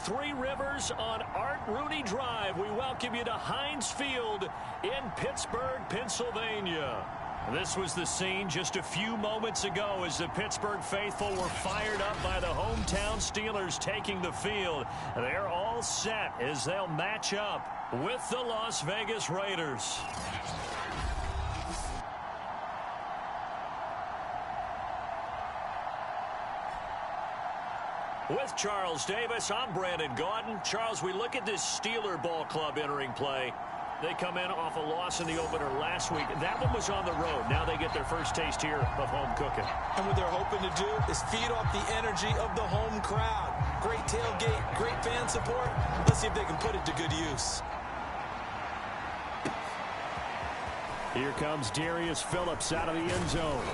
Three Rivers on Art Rooney Drive. We welcome you to Heinz Field in Pittsburgh, Pennsylvania. This was the scene just a few moments ago as the Pittsburgh faithful were fired up by the hometown Steelers taking the field. They're all set as they'll match up with the Las Vegas Raiders. With Charles Davis, I'm Brandon Gaudin. Charles, we look at this Steeler ball club entering play. They come in off a loss in the opener last week. That one was on the road. Now they get their first taste here of home cooking. And what they're hoping to do is feed off the energy of the home crowd. Great tailgate, great fan support. Let's see if they can put it to good use. Here comes Darius Phillips out of the end zone.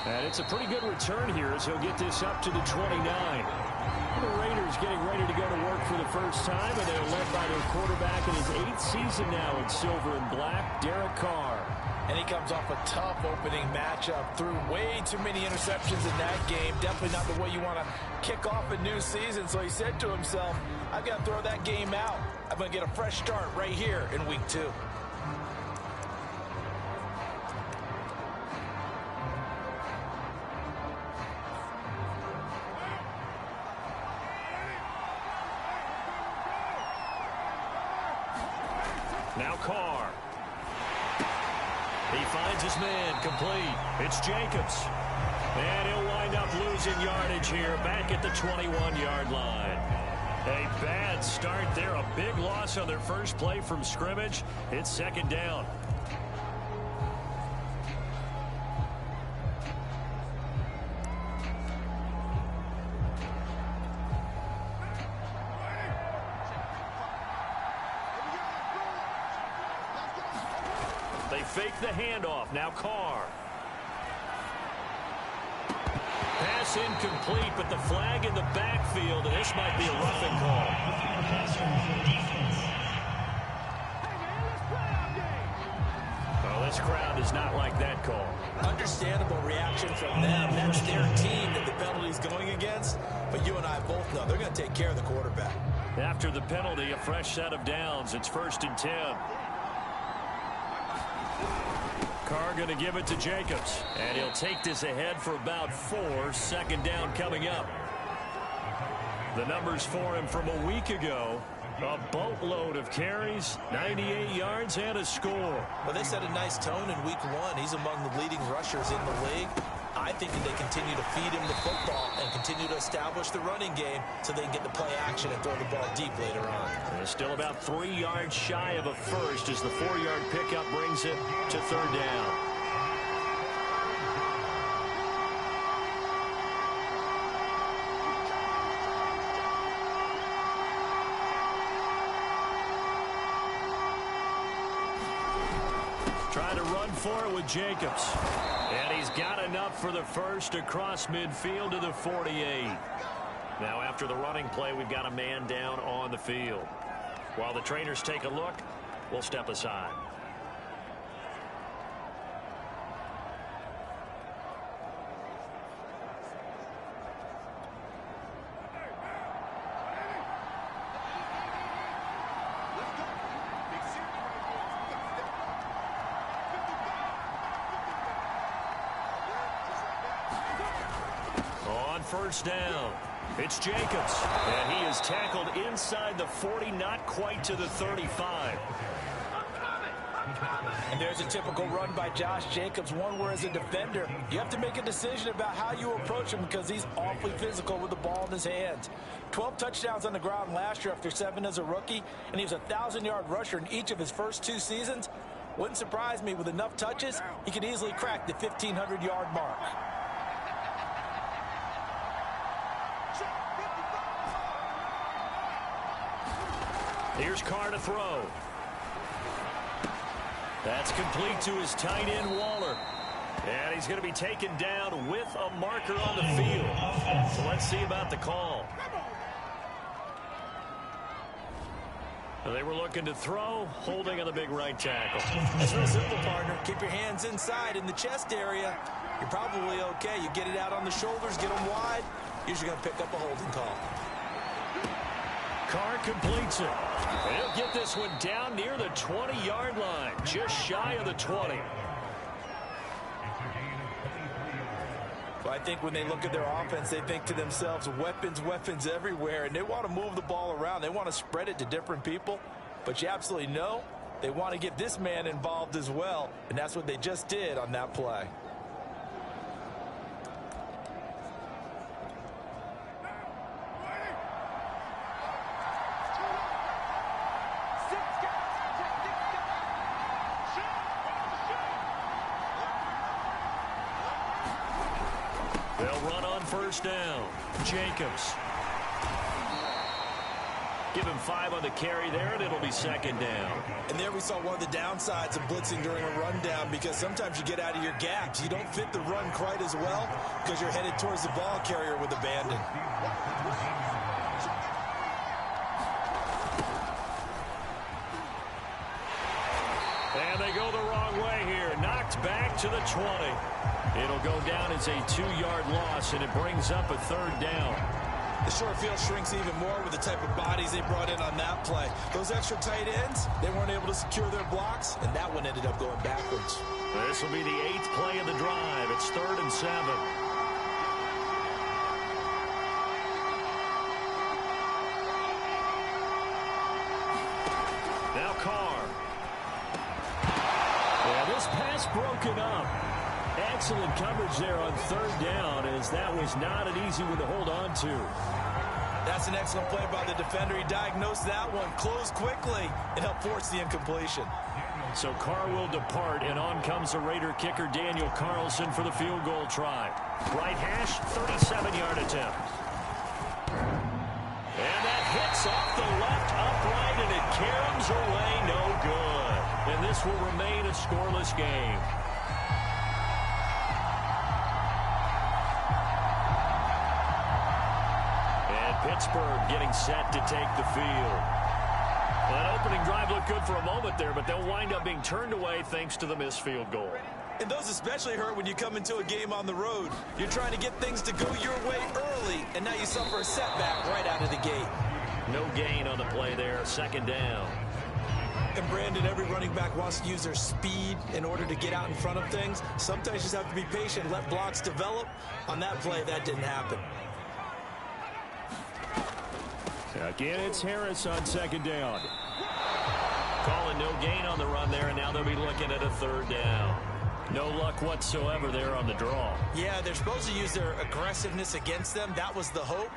And it's a pretty good return here as he'll get this up to the 29. The Raiders getting ready to go to work for the first time, and they're led by their quarterback in his 8th season now in silver and black, Derek Carr. And he comes off a tough opening matchup, threw way too many interceptions in that game. Definitely not the way you want to kick off a new season. So he said to himself, I've got to throw that game out. I'm going to get a fresh start right here in week 2. Now Carr. He finds his man complete. It's Jacobs. And he'll wind up losing yardage here back at the 21-yard line. A bad start there. A big loss on their first play from scrimmage. It's second down. They fake the handoff. Now Carr. Pass incomplete, but the flag in the backfield, and this might be a roughing call. Well, this crowd is not like that call. Understandable reaction from them. That's their team that the penalty's going against. But you and I both know they're going to take care of the quarterback. After the penalty, a fresh set of downs. It's 1st and 10. Carr going to give it to Jacobs. And he'll take this ahead for about 4. Second down coming up. The numbers for him from a week ago. A boatload of carries, 98 yards, and a score. Well, they set a nice tone in week 1. He's among the leading rushers in the league. I think that they continue to feed him the football and continue to establish the running game so they can get the play action and throw the ball deep later on. They're still about 3 yards shy of a first as the 4-yard pickup brings it to third down. Trying to run for it with Jacobs. And he's got enough for the first across midfield to the 48. Now after the running play, we've got a man down on the field. While the trainers take a look, we'll step aside. First down. It's Jacobs. And he is tackled inside the 40, not quite to the 35. And there's a typical run by Josh Jacobs, one where as a defender, you have to make a decision about how you approach him because he's awfully physical with the ball in his hands. 12 touchdowns on the ground last year after 7 as a rookie, and he was a 1,000-yard rusher in each of his first 2 seasons. Wouldn't surprise me with enough touches, he could easily crack the 1,500-yard mark. Here's Carr to throw. That's complete to his tight end, Waller. And he's going to be taken down with a marker on the field. So let's see about the call. They were looking to throw, holding on the big right tackle. It's real simple, partner. Keep your hands inside in the chest area. You're probably okay. You get it out on the shoulders, get them wide. Usually going to pick up a holding call. Carr completes it. He'll get this one down near the 20-yard line, just shy of the 20. Well, I think when they look at their offense, they think to themselves, weapons, weapons everywhere, and they want to move the ball around. They want to spread it to different people, but you absolutely know they want to get this man involved as well, and that's what they just did on that play. They'll run on first down. Jacobs. Give him 5 on the carry there, and it'll be second down. And there we saw one of the downsides of blitzing during a rundown, because sometimes you get out of your gaps. You don't fit the run quite as well because you're headed towards the ball carrier with abandon. And they go the wrong way here. Knocked back to the 20. It'll go down as a 2-yard loss, and it brings up a third down. The short field shrinks even more with the type of bodies they brought in on that play. Those extra tight ends, they weren't able to secure their blocks, and that one ended up going backwards. This will be the 8th play of the drive. It's 3rd and 7. Now Carr. Yeah, this pass broken up. Excellent coverage there on 3rd down, as that was not an easy one to hold on to. That's an excellent play by the defender. He diagnosed that one, closed quickly, and helped force the incompletion. So Carr will depart, and on comes the Raider kicker Daniel Carlson for the field goal try. Right hash, 37-yard attempt. And that hits off the left upright, and it caroms away no good. And this will remain a scoreless game. Pittsburgh getting set to take the field. Well, that opening drive looked good for a moment there, but they'll wind up being turned away thanks to the missed field goal. And those especially hurt when you come into a game on the road. You're trying to get things to go your way early, and now you suffer a setback right out of the gate. No gain on the play there, 2nd down. And Brandon, every running back wants to use their speed in order to get out in front of things. Sometimes you just have to be patient, let blocks develop. On that play, that didn't happen. Again, it's Harris on 2nd down. Calling no gain on the run there, and now they'll be looking at a 3rd down. No luck whatsoever there on the draw. Yeah, they're supposed to use their aggressiveness against them. That was the hope.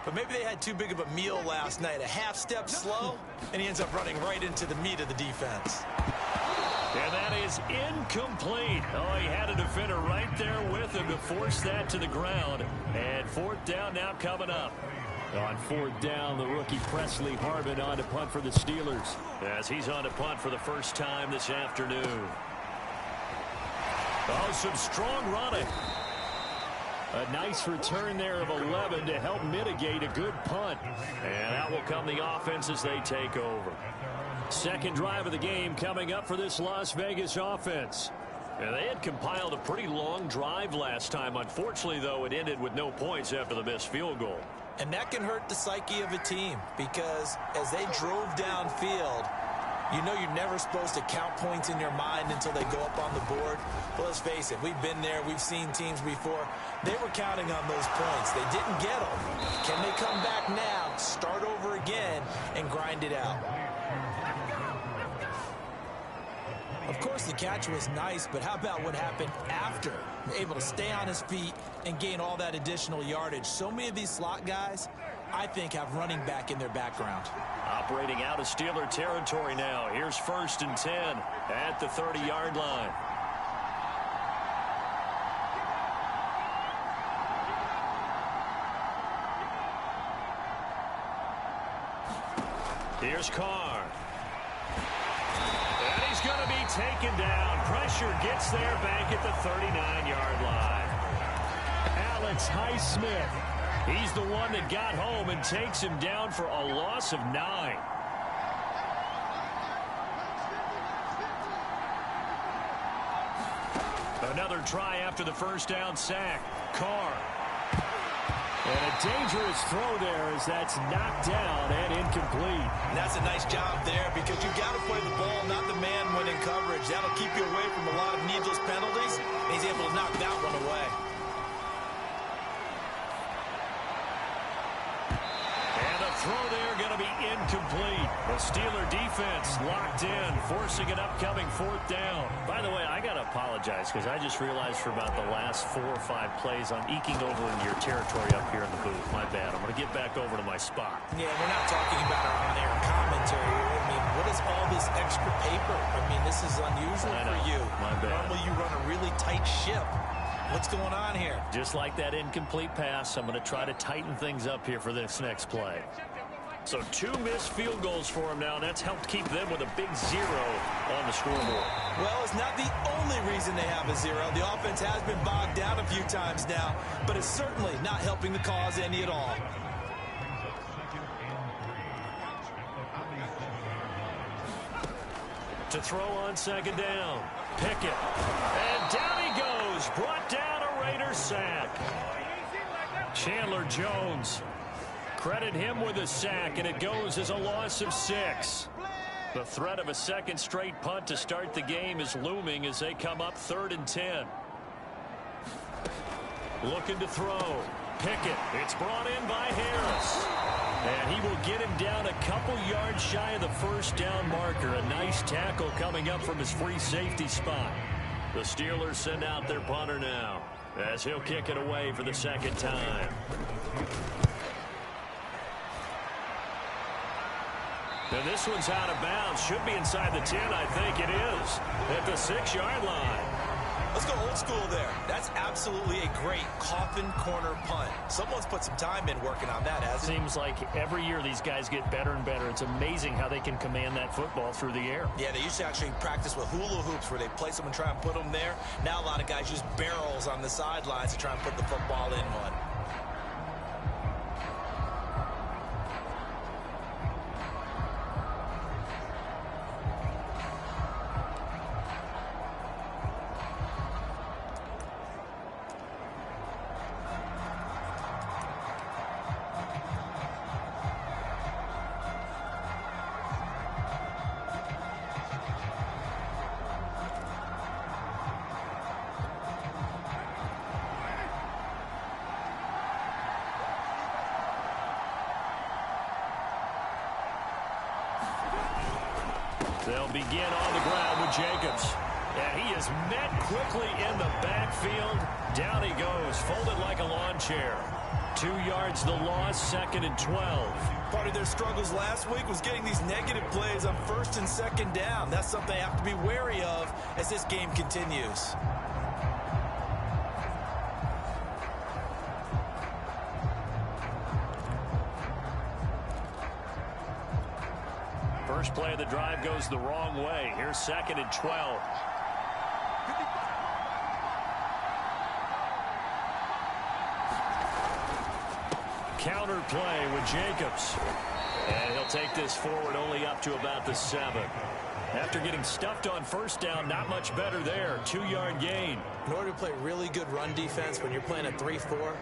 But maybe they had too big of a meal last night. A half step slow, and he ends up running right into the meat of the defense. And that is incomplete. Oh, he had a defender right there with him to force that to the ground. And 4th down now coming up. On 4th down, the rookie Presley Harvin on to punt for the Steelers, as he's on to punt for the first time this afternoon. Oh, some strong running. A nice return there of 11 to help mitigate a good punt. And out will come the offense as they take over. 2nd drive of the game coming up for this Las Vegas offense. And they had compiled a pretty long drive last time. Unfortunately, though, it ended with no points after the missed field goal. And that can hurt the psyche of a team, because as they drove downfield, you know you're never supposed to count points in your mind until they go up on the board. But let's face it, we've been there, we've seen teams before. They were counting on those points. They didn't get them. Can they come back now, start over again, and grind it out? Of course, the catch was nice, but how about what happened after? Able to stay on his feet and gain all that additional yardage. So many of these slot guys, I think, have running back in their background. Operating out of Steeler territory now. Here's 1st and 10 at the 30-yard line. Here's Carr. And he's going to be taken down. Pressure gets there back at the 39-yard line. Alex Highsmith. He's the one that got home and takes him down for a loss of 9. Another try after the first down sack. Carr. And a dangerous throw there as that's knocked down and incomplete. And that's a nice job there because you got to play the ball, not the man when in coverage. That'll keep you away from a lot of needless penalties. And he's able to knock that one away. And the throw there going to be incomplete. The Steeler defense locked in, forcing an upcoming 4th down. By the way, I got to apologize because I just realized for about the last 4 or 5 plays I'm eking over into your territory up here in the booth. My bad. I'm going to get back over to my spot. Yeah, we're not talking about our on-air commentary. I mean, what is all this extra paper? I mean, this is unusual for you. My bad. Normally you run a really tight ship. What's going on here? Just like that incomplete pass, I'm going to try to tighten things up here for this next play. So 2 missed field goals for him now. That's helped keep them with a big 0 on the scoreboard. Well, it's not the only reason they have a 0. The offense has been bogged down a few times now, but it's certainly not helping the cause any at all. To throw on 2nd down. Pickett. And down he goes. Brought down a Raiders sack. Chandler Jones. Credit him with a sack, and it goes as a loss of 6. The threat of a 2nd straight punt to start the game is looming as they come up 3rd and 10. Looking to throw. Pickett. It's brought in by Harris. And he will get him down a couple yards shy of the 1st down marker. A nice tackle coming up from his free safety spot. The Steelers send out their punter now as he'll kick it away for the 2nd time. And this one's out of bounds. Should be inside the 10, I think it is. At the 6-yard line. Let's go old school there. That's absolutely a great coffin corner punt. Someone's put some time in working on that, hasn't it? Seems like every year these guys get better and better. It's amazing how they can command that football through the air. Yeah, they used to actually practice with hula hoops where they place them and try and put them there. Now a lot of guys use barrels on the sidelines to try and put the football in one. They'll begin on the ground with Jacobs. And he is met quickly in the backfield. Down he goes, folded like a lawn chair. 2 yards the loss, 2nd and 12. Part of their struggles last week was getting these negative plays on 1st and 2nd down. That's something they have to be wary of as this game continues. First play of the drive goes the wrong way. Here's 2nd and 12. Counter play with Jacobs. And he'll take this forward only up to about the 7. After getting stuffed on 1st down, not much better there. 2-yard gain. In order to play really good run defense when you're playing a 3-4,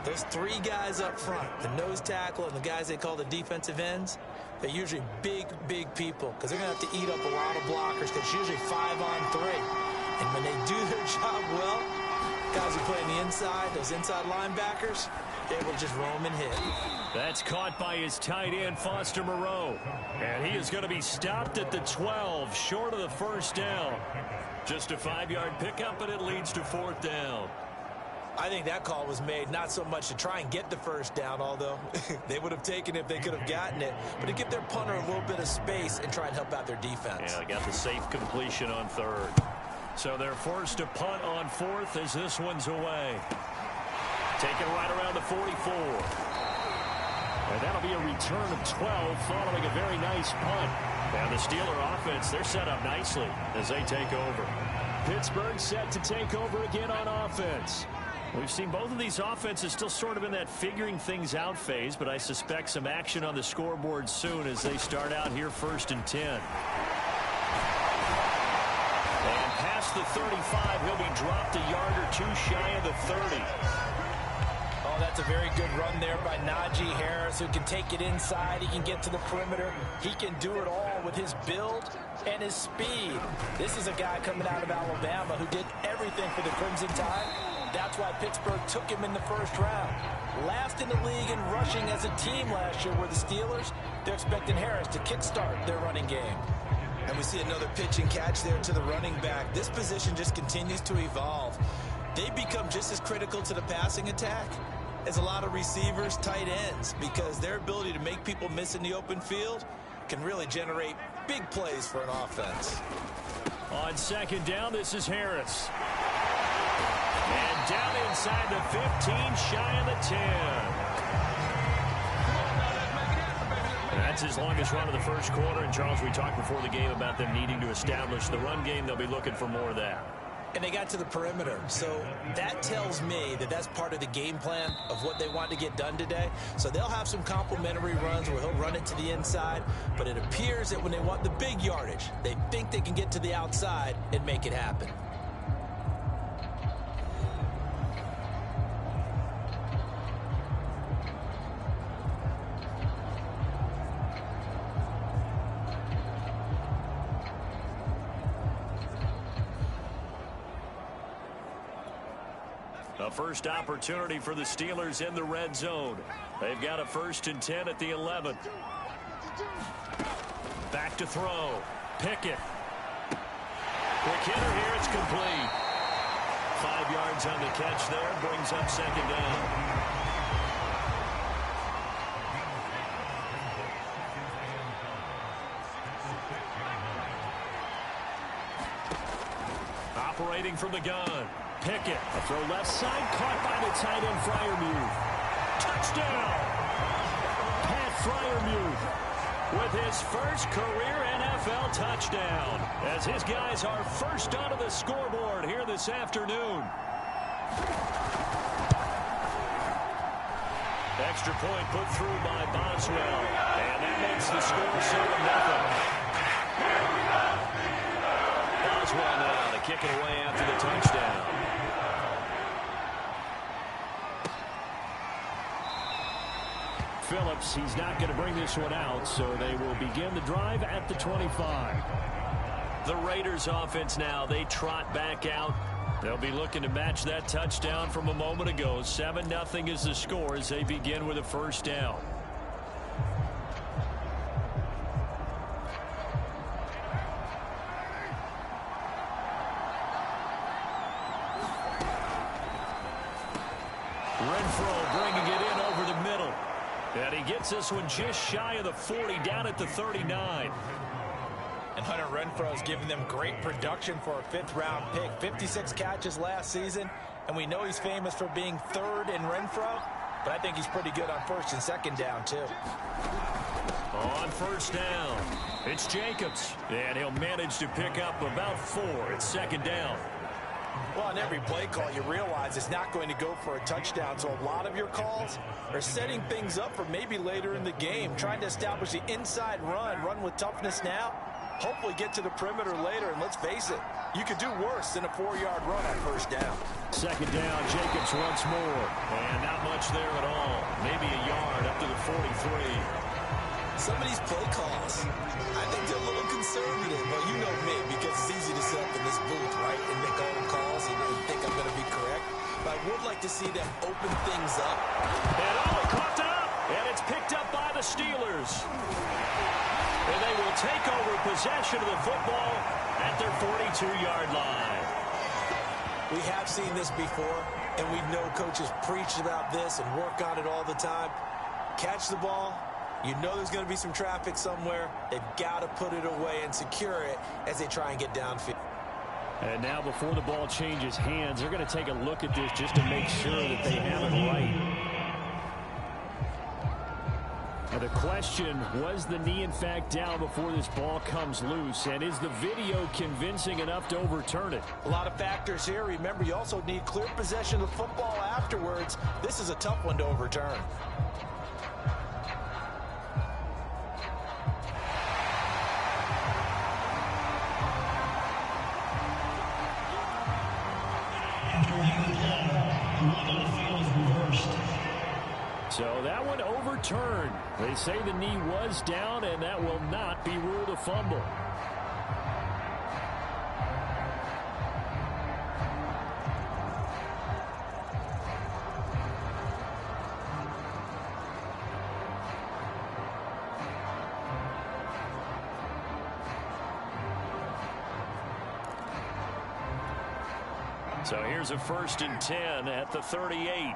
those 3 guys up front, the nose tackle and the guys they call the defensive ends, they're usually big, big people because they're going to have to eat up a lot of blockers because it's usually 5-on-3. And when they do their job well, guys who play on the inside, those inside linebackers, they're able to just roam and hit. That's caught by his tight end, Foster Moreau. And he is going to be stopped at the 12, short of the 1st down. Just a 5-yard pickup, and it leads to 4th down. I think that call was made not so much to try and get the 1st down, although they would have taken it if they could have gotten it, but to give their punter a little bit of space and try and help out their defense. Yeah, they got the safe completion on 3rd. So they're forced to punt on 4th as this one's away. Taken right around the 44. And that'll be a return of 12 following a very nice punt. And the Steeler offense, they're set up nicely as they take over. Pittsburgh set to take over again on offense. We've seen both of these offenses still sort of in that figuring things out phase, but I suspect some action on the scoreboard soon as they start out here 1st and 10. And past the 35, he'll be dropped a yard or 2 shy of the 30. Oh, That's a very good run there by Najee Harris, who can take it inside. He can get to the perimeter. He can do it all with his build and his speed. This is a guy coming out of Alabama who did everything for the Crimson Tide. That's why Pittsburgh took him in the first round. Last in the league in rushing as a team last year were the Steelers. They're expecting Harris to kickstart their running game. And we see another pitch and catch there to the running back. This position just continues to evolve. They become just as critical to the passing attack as a lot of receivers, tight ends, because their ability to make people miss in the open field can really generate big plays for an offense. On second down, this is Harris. And down inside the 15, shy of the 10. That's his longest run of the first quarter. And, Charles, we talked before the game about them needing to establish the run game. They'll be looking for more of that. And they got to the perimeter. So that tells me that that's part of the game plan of what they want to get done today. So they'll have some complementary runs where he'll run it to the inside. But it appears that when they want the big yardage, they think they can get to the outside and make it happen. A first opportunity for the Steelers in the red zone. They've got a 1st and 10 at the 11. Back to throw. Pickett. Quick hitter here. It's complete. 5 yards on the catch there. Brings up second down. Operating from the gun. Pickett, a throw left side, caught by the tight end Freiermuth. Touchdown! Pat Freiermuth with his first career NFL touchdown, as his guys are first onto the scoreboard here this afternoon. Extra point put through by Boswell, and that makes the score 7-0. Boswell now to kick it away after the touchdown. Phillips, he's not going to bring this one out, so they will begin the drive at the 25. The Raiders offense now, they trot back out. They'll be looking to match that touchdown from a moment ago. 7-0 is the score as they begin with a first down. Renfrow bringing it in over the middle. And he gets this one just shy of the 40, down at the 39. And Hunter Renfrow has given them great production for a 5th-round pick. 56 catches last season, and we know he's famous for being 3rd in Renfrow, but I think he's pretty good on 1st and 2nd down, too. On first down, it's Jacobs, and he'll manage to pick up about 4. It's 2nd down. Well, on every play call, you realize it's not going to go for a touchdown, so a lot of your calls are setting things up for maybe later in the game, trying to establish the inside run with toughness now, hopefully get to the perimeter later, and let's face it, you could do worse than a 4-yard run on first down. 2nd down, Jacobs once more, and not much there at all. Maybe a yard up to the 43. Some of these play calls, I think they're a little conservative. Well, you know me, because it's easy to sit up in this booth, right, and make all the calls and think I'm going to be correct. But I would like to see them open things up. And coughed it up, and it's picked up by the Steelers. And they will take over possession of the football at their 42-yard line. We have seen this before, and we know coaches preach about this and work on it all the time. Catch the ball. You know there's going to be some traffic somewhere. They've got to put it away and secure it as they try and get downfield. And now before the ball changes hands, they're going to take a look at this just to make sure that they have it right. And the question, was the knee in fact down before this ball comes loose? And is the video convincing enough to overturn it? A lot of factors here. Remember, you also need clear possession of the football afterwards. This is a tough one to overturn. After a unit play, the field is reversed. So that one overturned. They say the knee was down, and that will not be ruled a fumble. So here's a 1st and 10 at the 38.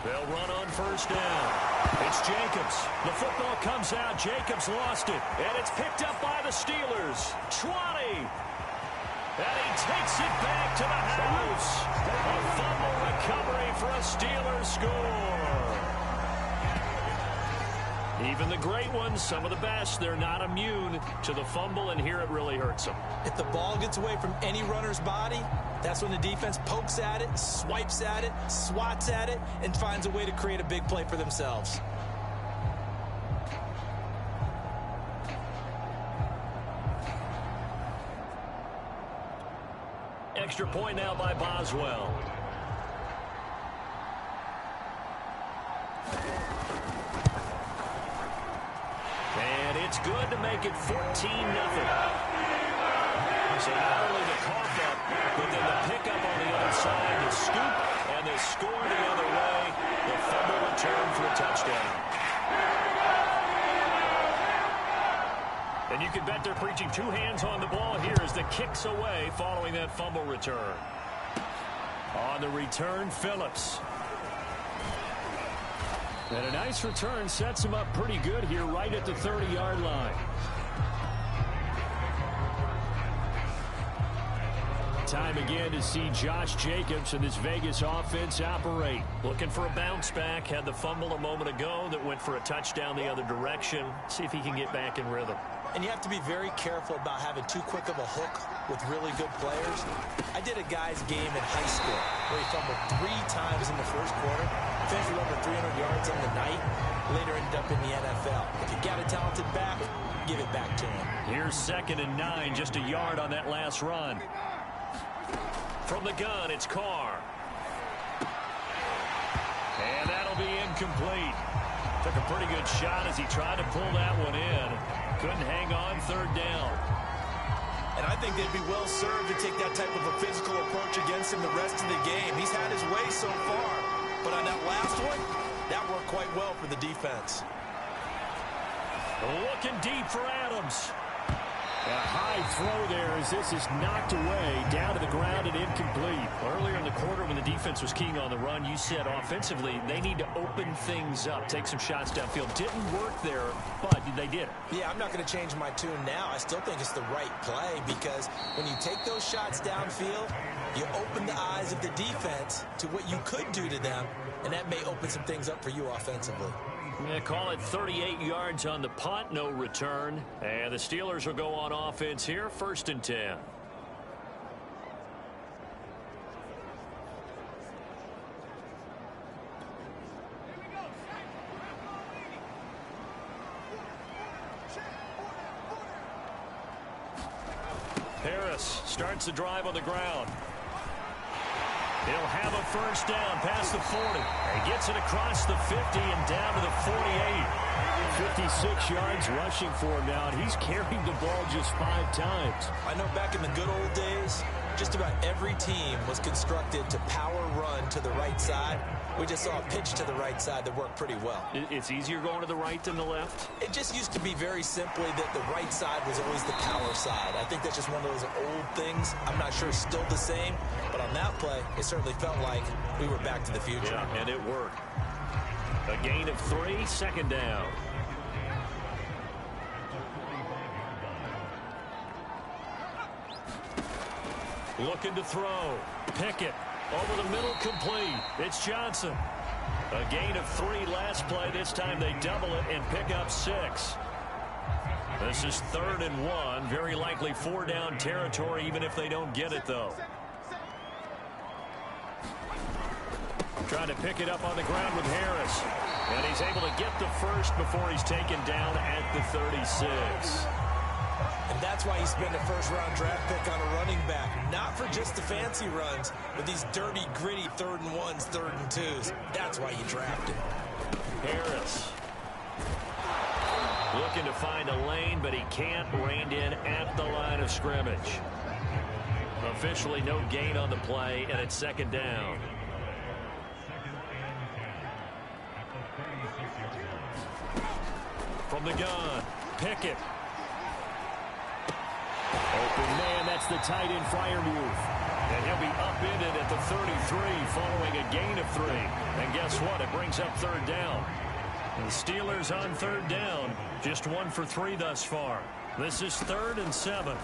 They'll run on 1st down. It's Jacobs. The football comes out. Jacobs lost it. And it's picked up by the Steelers. 20. And he takes it back to the house. A fumble recovery for a Steelers score. Even the great ones, some of the best, they're not immune to the fumble, and here it really hurts them. If the ball gets away from any runner's body, that's when the defense pokes at it, swipes at it, swats at it, and finds a way to create a big play for themselves. Extra point now by Boswell. And it's good to make it 14-0. So not only the cough up, but then the pickup on the other side, the scoop, and the score the other way. The fumble return for a touchdown. And you can bet they're preaching 2 hands on the ball here as the kick's away following that fumble return. On the return, Phillips. And a nice return sets him up pretty good here right at the 30-yard line. Time again to see Josh Jacobs and this Vegas offense operate. Looking for a bounce back. Had the fumble a moment ago that went for a touchdown the other direction. See if he can get back in rhythm. And you have to be very careful about having too quick of a hook with really good players. I did a guy's game in high school where he fumbled 3 times in the first quarter, finished with over 300 yards on the night, later ended up in the NFL. If you got a talented back, give it back to him. Here's 2nd and 9, just a yard on that last run. From the gun, it's Carr. And that'll be incomplete. Took a pretty good shot as he tried to pull that one in. Couldn't hang on 3rd down. And I think they'd be well served to take that type of a physical approach against him the rest of the game. He's had his way so far. But on that last one, that worked quite well for the defense. Looking deep for Adams. A high throw there as this is knocked away, down to the ground and incomplete. Earlier in the quarter when the defense was keying on the run, you said offensively they need to open things up, take some shots downfield. Didn't work there, but they did. Yeah, I'm not going to change my tune now. I still think it's the right play because when you take those shots downfield, you open the eyes of the defense to what you could do to them, and that may open some things up for you offensively. Yeah, call it 38 yards on the punt, no return. And the Steelers will go on offense here, 1st and 10. Harris starts the drive on the ground. He'll have a 1st down past the 40. He gets it across the 50 and down to the 48. 56 yards rushing for him now, and he's carried the ball just 5 times. I know back in the good old days, just about every team was constructed to power run to the right side. We just saw a pitch to the right side that worked pretty well. It's easier going to the right than the left? It just used to be very simply that the right side was always the power side. I think that's just one of those old things. I'm not sure it's still the same, but on that play, it certainly felt like we were back to the future. Yeah, and it worked. A gain of 3, 2nd down. Looking to throw. Pickett. Over the middle, complete. It's Johnson. A gain of 3 last play. This time they double it and pick up 6. This is 3rd and 1. Very likely 4-down territory, even if they don't get it, though. Trying to pick it up on the ground with Harris. And he's able to get the first before he's taken down at the 36. And that's why you spend a first-round draft pick on a running back. Not for just the fancy runs, but these dirty, gritty 3rd and 1s, 3rd and 2s. That's why you draft him. Harris looking to find a lane, but he can't. Reined in at the line of scrimmage. Officially no gain on the play, and it's 2nd down. From the gun, Pickett. Open man, that's the tight end Freiermuth. And he'll be upended at the 33 following a gain of 3. And guess what? It brings up 3rd down. The Steelers on 3rd down. Just 1 for 3 thus far. This is 3rd and 7.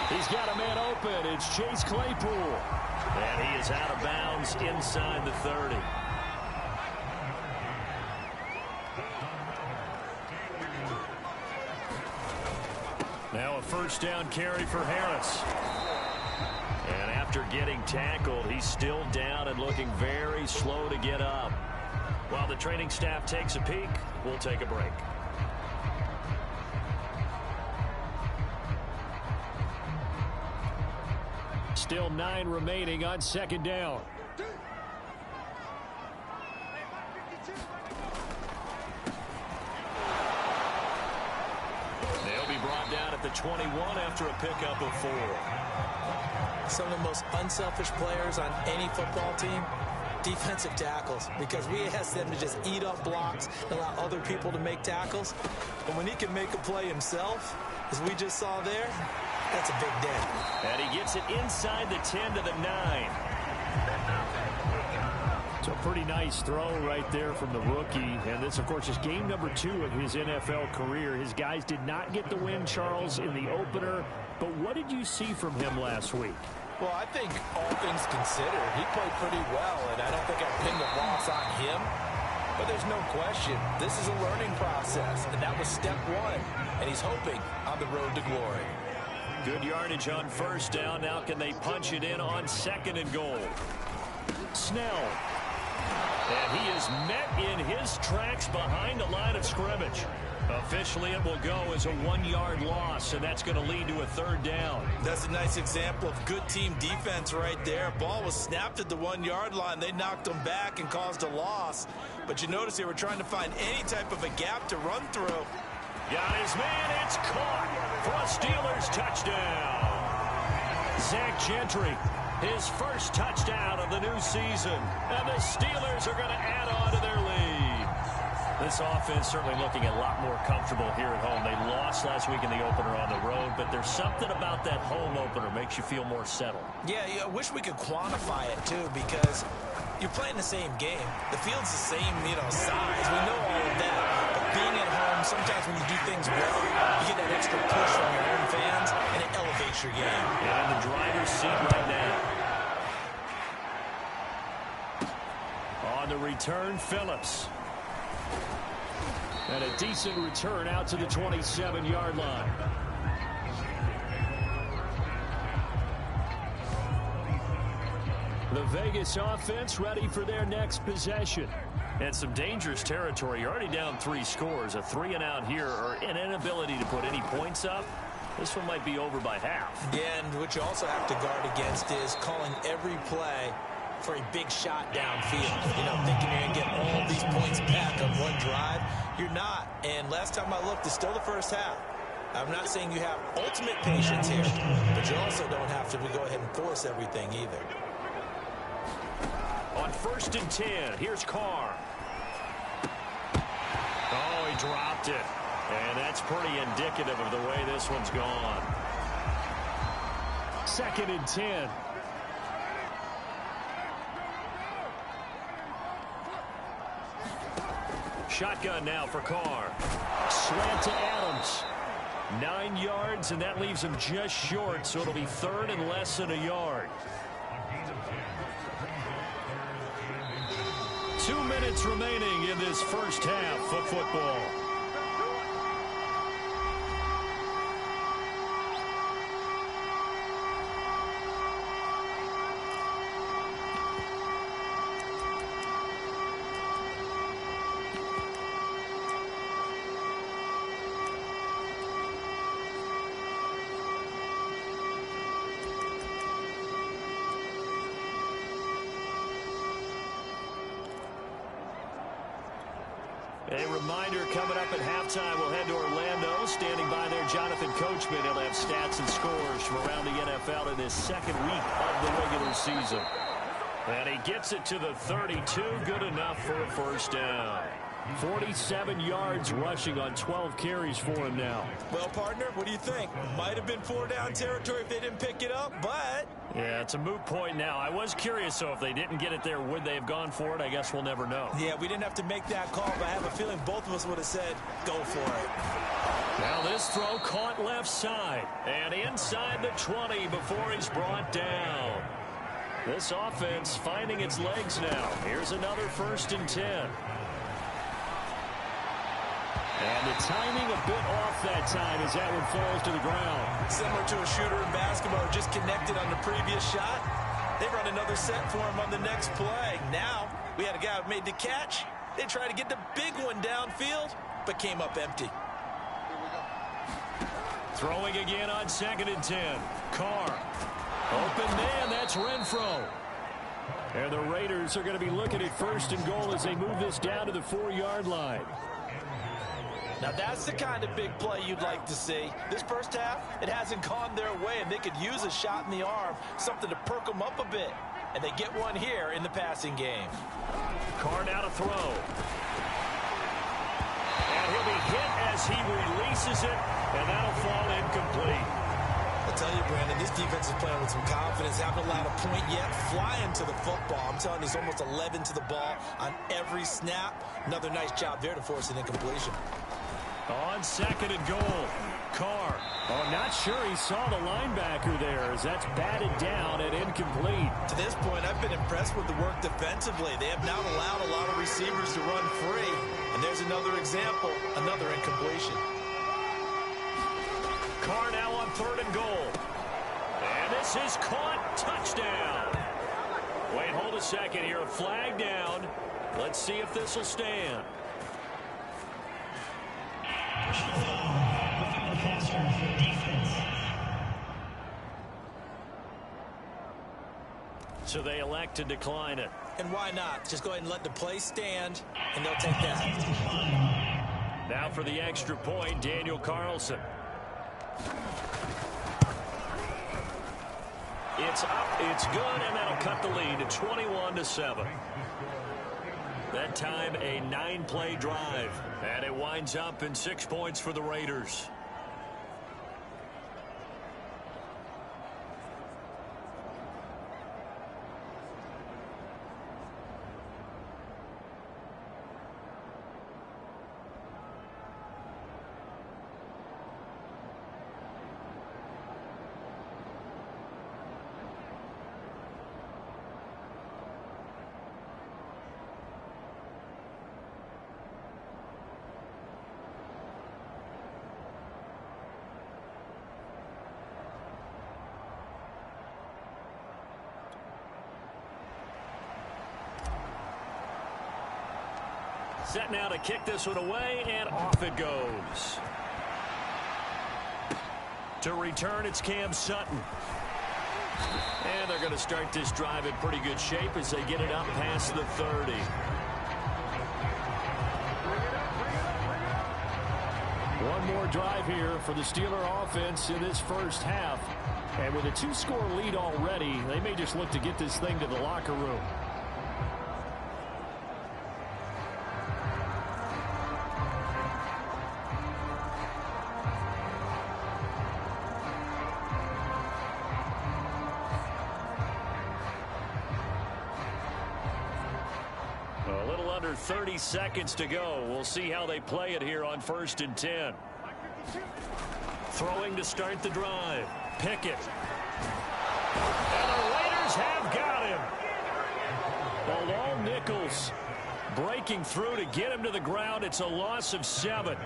He's got a man open. It's Chase Claypool. And he is out of bounds inside the 30. Now a 1st down carry for Harris. And after getting tackled, he's still down and looking very slow to get up. While the training staff takes a peek, we'll take a break. Still 9 remaining on 2nd down. They'll be brought down at the 21 after a pickup of 4. Some of the most unselfish players on any football team, defensive tackles, because we ask them to just eat up blocks and allow other people to make tackles. But when he can make a play himself, as we just saw there, that's a big day. And he gets it inside the 10 to the 9. It's a pretty nice throw right there from the rookie. And this, of course, is game number 2 of his NFL career. His guys did not get the win, Charles, in the opener. But what did you see from him last week? Well, I think all things considered, he played pretty well, and I don't think I pinned the loss on him. But there's no question, this is a learning process, and that was step 1, and he's hoping on the road to glory. Good yardage on 1st down. Now can they punch it in on 2nd and goal? Snell. And he is met in his tracks behind the line of scrimmage. Officially, it will go as a 1-yard loss, and that's going to lead to a 3rd down. That's a nice example of good team defense right there. Ball was snapped at the 1-yard line. They knocked him back and caused a loss. But you notice they were trying to find any type of a gap to run through. Got his man. It's caught for a Steelers touchdown. Zach Gentry, his first touchdown of the new season. And the Steelers are going to add on to their lead. This offense certainly looking a lot more comfortable here at home. They lost last week in the opener on the road, but there's something about that home opener makes you feel more settled. Yeah, I wish we could quantify it, too, because you're playing the same game. The field's the same, size. We know all of that. But being at home, sometimes when you do things well, you get that extra push from your own fans, and it elevates your game. And in the driver's seat right now. On the return, Phillips. And a decent return out to the 27-yard line. The Vegas offense ready for their next possession. And some dangerous territory. You're already down 3 scores. A 3-and-out here, or an inability to put any points up. This one might be over by half. Yeah, and what you also have to guard against is calling every play for a big shot downfield. Thinking you're going to get all these points back on one drive. You're not. And last time I looked, it's still the first half. I'm not saying you have ultimate patience here, but you also don't have to go ahead and force everything either. On 1st and 10, here's Carr. Oh, he dropped it. And that's pretty indicative of the way this one's gone. 2nd and 10. Shotgun now for Carr. Slant to Adams. 9 yards, and that leaves him just short, so it'll be 3rd and less than a yard. 2 minutes remaining in this first half of football. A reminder coming up at halftime, we'll head to Orlando. Standing by there, Jonathan Coachman. He'll have stats and scores from around the NFL in his second week of the regular season. And he gets it to the 32. Good enough for a first down. 47 yards rushing on 12 carries for him now. Well, partner, what do you think? Might have been 4-down territory if they didn't pick it up, but... Yeah, it's a moot point now. I was curious, so if they didn't get it there, would they have gone for it? I guess we'll never know. Yeah, we didn't have to make that call, but I have a feeling both of us would have said, go for it. Now this throw caught left side and inside the 20 before he's brought down. This offense finding its legs now. Here's another 1st and 10. And the timing a bit off that time as that one falls to the ground. Similar to a shooter in basketball who just connected on the previous shot. They run another set for him on the next play. Now, we had a guy who made the catch. They tried to get the big one downfield, but came up empty. Throwing again on 2nd and 10. Carr. Open man, that's Renfro. And the Raiders are going to be looking at 1st and goal as they move this down to the 4-yard line. Now that's the kind of big play you'd like to see. This first half, it hasn't gone their way, and they could use a shot in the arm, something to perk them up a bit. And they get one here in the passing game. Carr now to throw. And he'll be hit as he releases it, and that'll fall incomplete. I'll tell you, Brandon, this defense is playing with some confidence. Haven't allowed a point yet. Flying to the football. I'm telling you, there's almost 11 to the ball on every snap. Another nice job there to force an incompletion. On 2nd and goal, Carr. Oh, not sure he saw the linebacker there as that's batted down and incomplete. To this point, I've been impressed with the work defensively. They have not allowed a lot of receivers to run free. And there's another example, another incompletion. Carr now on 3rd and goal. And this is caught. Touchdown. Wait, hold a second here. A flag down. Let's see if this will stand. So they elect to decline it. And why not? Just go ahead and let the play stand, and they'll take that. Now for the extra point, Daniel Carlson. It's up, it's good, and that'll cut the lead to 21-7. That time a 9-play drive, and it winds up in 6 points for the Raiders. Set now to kick this one away, and off it goes. To return, it's Cam Sutton. And they're going to start this drive in pretty good shape as they get it up past the 30. One more drive here for the Steeler offense in this first half. And with a 2-score lead already, they may just look to get this thing to the locker room. A little under 30 seconds to go. We'll see how they play it here on 1st and 10. Throwing to start the drive. Pickett. And the Raiders have got him. Bilal Nichols breaking through to get him to the ground. It's a loss of 7.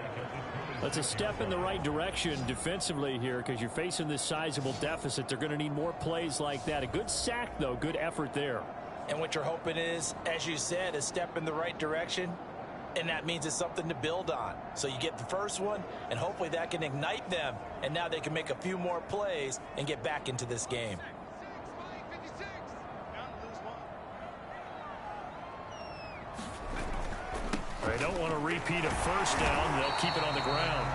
That's a step in the right direction defensively here because you're facing this sizable deficit. They're going to need more plays like that. A good sack, though. Good effort there. And what you're hoping is, as you said, a step in the right direction, and that means it's something to build on. So you get the first one, and hopefully that can ignite them, and now they can make a few more plays and get back into this game. They don't want to repeat a first down. They'll keep it on the ground.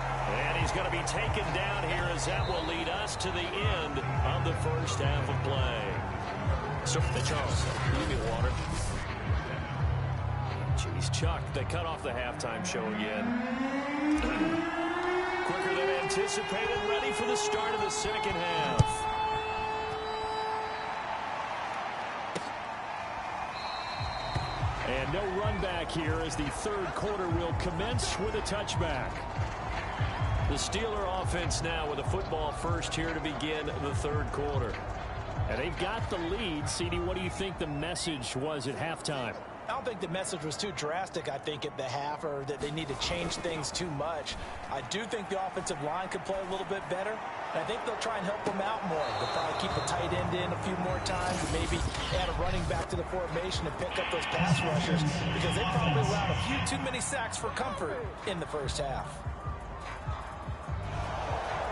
And he's going to be taken down here as that will lead us to the end of the first half of play. So, Charles, give me water. Jeez, Chuck, they cut off the halftime show again. Quicker than anticipated, ready for the start of the second half. And no run back here as the third quarter will commence with a touchback. The Steeler offense now with a football first here to begin the third quarter. And they've got the lead. CD, what do you think the message was at halftime? I don't think the message was too drastic, I think, at the half, or that they need to change things too much. I do think the offensive line could play a little bit better. And I think they'll try and help them out more. They'll probably keep a tight end in a few more times and maybe add a running back to the formation and pick up those pass rushers, because they probably allowed a few too many sacks for comfort in the first half.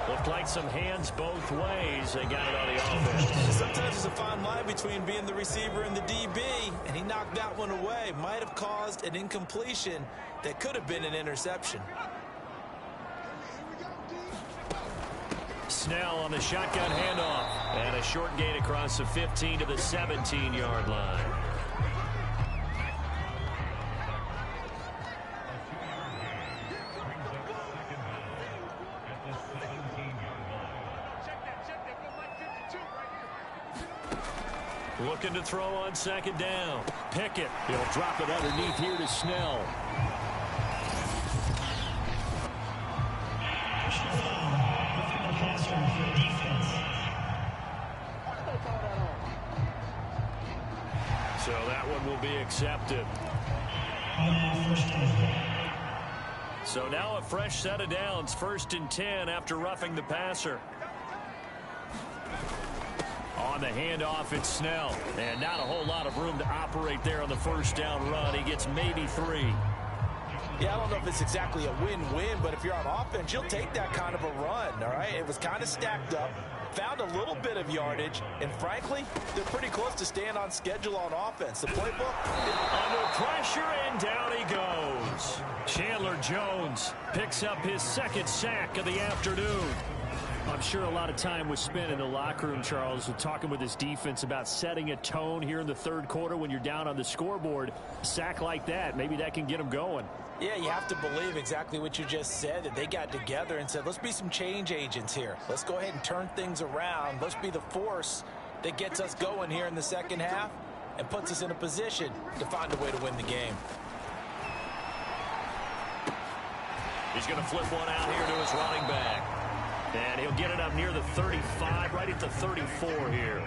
Looked like some hands both ways. They got it on the offense. Sometimes there's a fine line between being the receiver and the DB, and he knocked that one away. Might have caused an incompletion that could have been an interception. Snell on the shotgun handoff. And a short gain across the 15 to the 17-yard line. Looking to throw on second down. Pickett. He'll drop it underneath here to Snell. So that one will be accepted. So now a fresh set of downs. 1st and 10 after roughing the passer. On the handoff, it's Snell. And not a whole lot of room to operate there on the first down run. He gets maybe 3. Yeah, I don't know if it's exactly a win-win, but if you're on offense, you'll take that kind of a run, all right? It was kind of stacked up, found a little bit of yardage, and frankly, they're pretty close to staying on schedule on offense. The playbook? Under pressure, and down he goes. Chandler Jones picks up his second sack of the afternoon. I'm sure a lot of time was spent in the locker room, Charles, talking with his defense about setting a tone here in the third quarter when you're down on the scoreboard. A sack like that, maybe that can get them going. Yeah, you have to believe exactly what you just said, that they got together and said, let's be some change agents here. Let's go ahead and turn things around. Let's be the force that gets us going here in the second half and puts us in a position to find a way to win the game. He's going to flip one out here to his running back. And he'll get it up near the 35, right at the 34 here.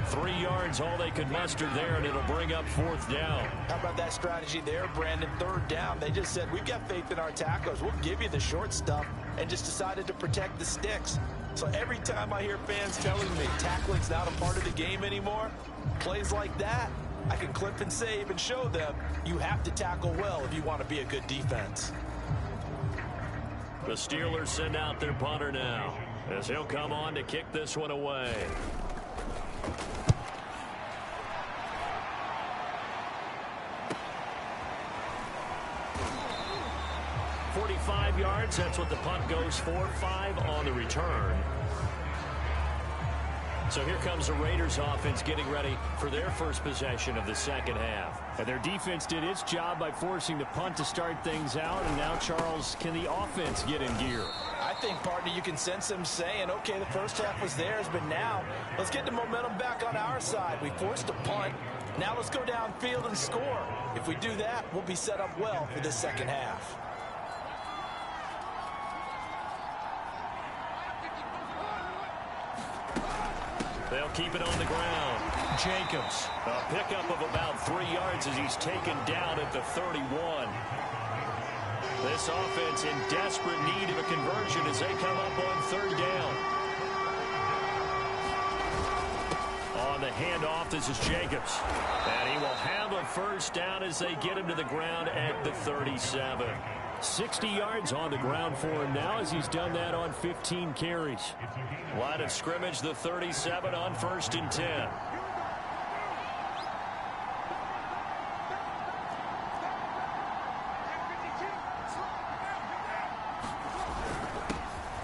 3 yards, all they could muster there, and it'll bring up 4th down. How about that strategy there, Brandon? 3rd down, they just said, we've got faith in our tacklers. We'll give you the short stuff, and just decided to protect the sticks. So every time I hear fans telling me tackling's not a part of the game anymore, plays like that, I can clip and save and show them you have to tackle well if you want to be a good defense. The Steelers send out their punter now, as he'll come on to kick this one away. .45 yards, that's what the punt goes for. 5 on the return. So here comes the Raiders offense getting ready for their first possession of the second half. And their defense did its job by forcing the punt to start things out. And now, Charles, can the offense get in gear? I think, partner, you can sense them saying, okay, the first half was theirs, but now let's get the momentum back on our side. We forced a punt. Now let's go downfield and score. If we do that, we'll be set up well for this second half. They'll keep it on the ground. Jacobs, a pickup of about 3 yards as he's taken down at the 31. This offense in desperate need of a conversion as they come up on 3rd down. On the handoff, this is Jacobs. And he will have a first down as they get him to the ground at the 37. 60 yards on the ground for him now as he's done that on 15 carries. Line of scrimmage, the 37 on 1st and 10.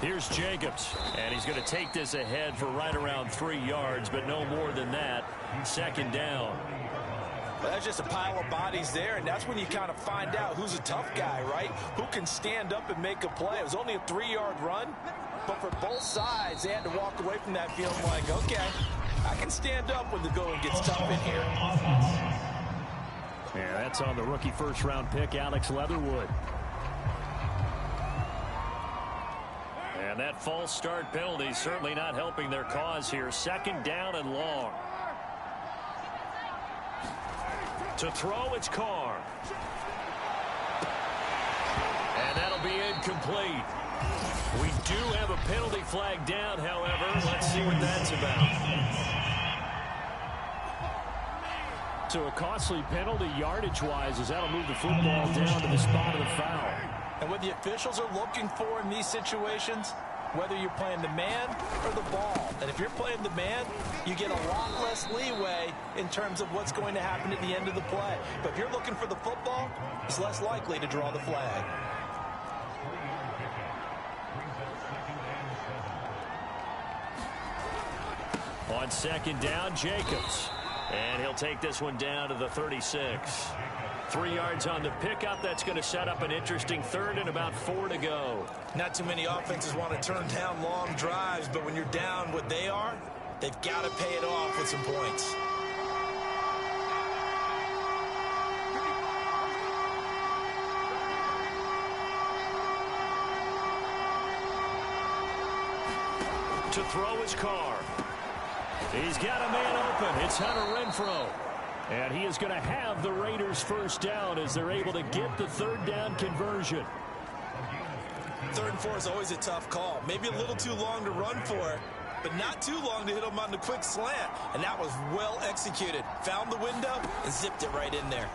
Here's Jacobs, and he's going to take this ahead for right around 3 yards, but no more than that. Second down. Well, that's just a pile of bodies there, and that's when you kind of find out who's a tough guy, right? Who can stand up and make a play. It was only a 3-yard run, but for both sides, they had to walk away from that feeling like, okay, I can stand up when the going gets tough in here. Yeah, that's on the rookie first-round pick, Alex Leatherwood. And that false start penalty certainly not helping their cause here. Second down and long. To throw, it's Carr. And that'll be incomplete. We do have a penalty flag down, however. Let's see what that's about. So a costly penalty yardage-wise as that'll move the football down to the spot of the foul. And what the officials are looking for in these situations, whether you're playing the man or the ball. And if you're playing the man, you get a lot less leeway in terms of what's going to happen at the end of the play. But if you're looking for the football, it's less likely to draw the flag. On second down, Jacobs. And he'll take this one down to the 36. 3 yards on the pickup. That's going to set up an interesting third and about 4 to go. Not too many offenses want to turn down long drives, but when you're down what they are, they've got to pay it off with some points. To throw his Carr. He's got a man open. It's Hunter Renfrow. And he is going to have the Raiders first down as they're able to get the third down conversion. 3rd and 4 is always a tough call. Maybe a little too long to run for it, but not too long to hit him on the quick slant. And that was well executed. Found the window and zipped it right in there.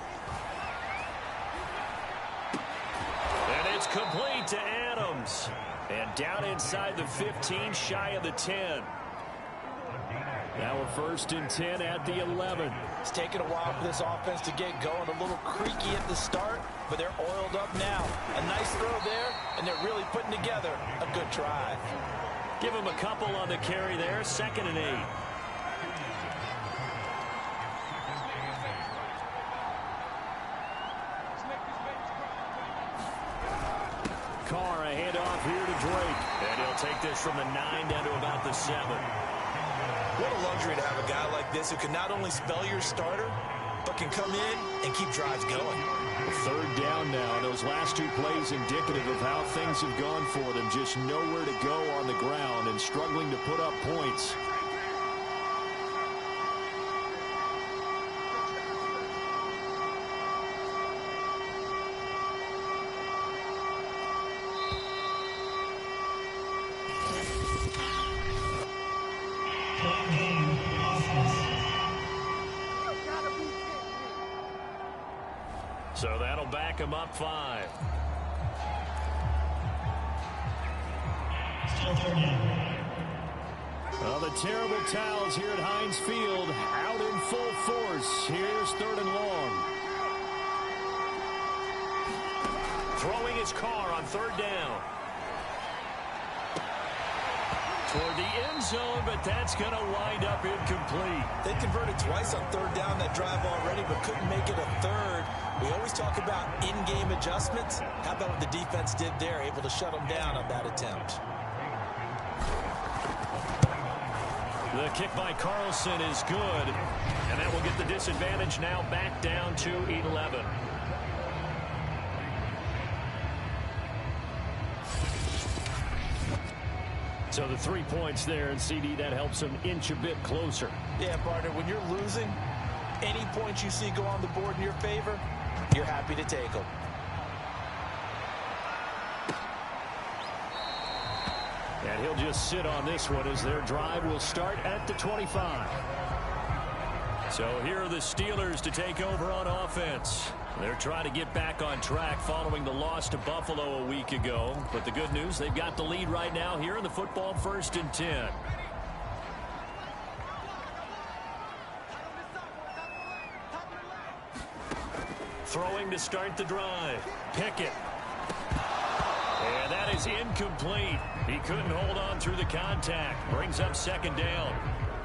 And it's complete to Adams. And down inside the 15, shy of the 10. Now we're 1st and 10 at the 11. It's taken a while for this offense to get going. A little creaky at the start, but they're oiled up now. A nice throw there, and they're really putting together a good drive. Give him a couple on the carry there. 2nd and 8. Carr, a handoff here to Drake. And he'll take this from the 9 down to about the 7. What a luxury to have a guy like this who can not only spell your starter, but can come in and keep drives going. 3rd down now. Those last 2 plays indicative of how things have gone for them. Just nowhere to go on the ground and struggling to put up points. So that'll back him up 5. Well, the terrible towels here at Heinz Field out in full force. Here's 3rd and long. Throwing his Carr on 3rd down. Toward the end zone, but that's going to wind up incomplete. They converted twice on 3rd down that drive already, but couldn't make it a 3rd. We always talk about in-game adjustments. How about what the defense did there, able to shut them down on that attempt? The kick by Carlson is good, and that will get the disadvantage now back down to 11. So the 3 points there, and CD, that helps them inch a bit closer. Yeah, partner, when you're losing, any points you see go on the board in your favor, you're happy to take them. And he'll just sit on this one as their drive will start at the 25. So here are the Steelers to take over on offense. They're trying to get back on track following the loss to Buffalo a week ago. But the good news, they've got the lead right now here in the football 1st and 10. Throwing to start the drive. Pickett. And that is incomplete. He couldn't hold on through the contact. Brings up second down.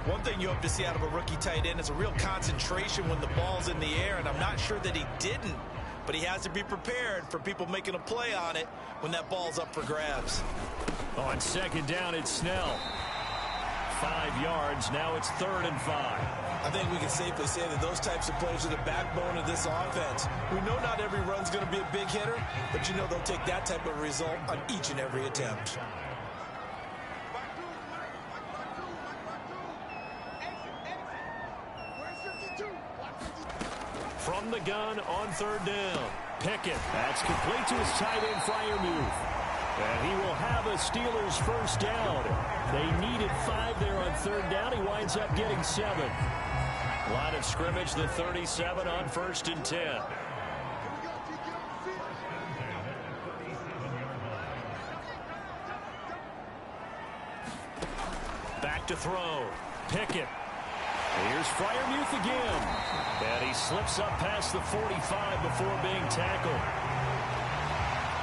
One thing you hope to see out of a rookie tight end is a real concentration when the ball's in the air, and I'm not sure that he didn't, but he has to be prepared for people making a play on it when that ball's up for grabs. On second down, it's Snell. 5 yards. Now it's 3rd and 5. I think we can safely say that those types of plays are the backbone of this offense. We know not every run's going to be a big hitter, but you know they'll take that type of result on each and every attempt. From the gun on 3rd down. Pickett. That's complete to his tight end, Freiermuth. And he will have a Steelers first down. They needed 5 there on 3rd down. He winds up getting 7. Line of scrimmage, the 37 on 1st and 10. Back to throw. Pickett. Here's Freiermuth again. And he slips up past the 45 before being tackled.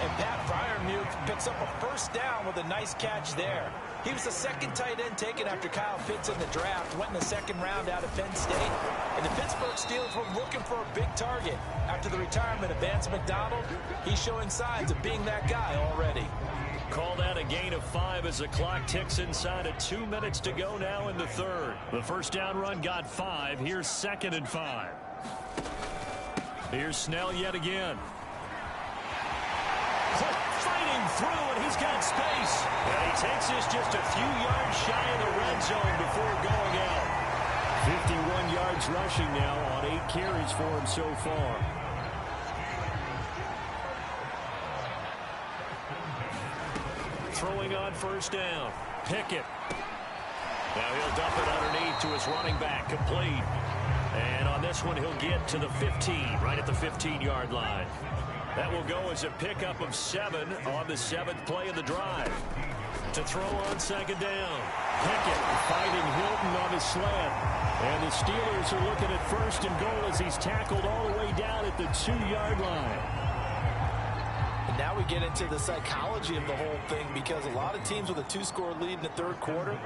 And Pat Freiermuth picks up a first down with a nice catch there. He was the second tight end taken after Kyle Pitts in the draft. Went in the 2nd round out of Penn State. And the Pittsburgh Steelers were looking for a big target. After the retirement of Vance McDonald, he's showing signs of being that guy already. Call that a gain of 5 as the clock ticks inside of 2 minutes to go now in the 3rd. The first down run got 5. Here's 2nd and 5. Here's Snell yet again. Fighting through, and he's got space. And he takes this just a few yards shy of the red zone before going out. 51 yards rushing now on 8 carries for him so far. Throwing on first down. Pickett. Now he'll dump it underneath to his running back. Complete. And on this one, he'll get to the 15, right at the 15-yard line. That will go as a pickup of 7 on the 7th play of the drive. To throw on second down. Pickett fighting Hilton on his slant. And the Steelers are looking at 1st and goal as he's tackled all the way down at the 2-yard line. And now we get into the psychology of the whole thing, because a lot of teams with a 2-score lead in the 3rd quarter,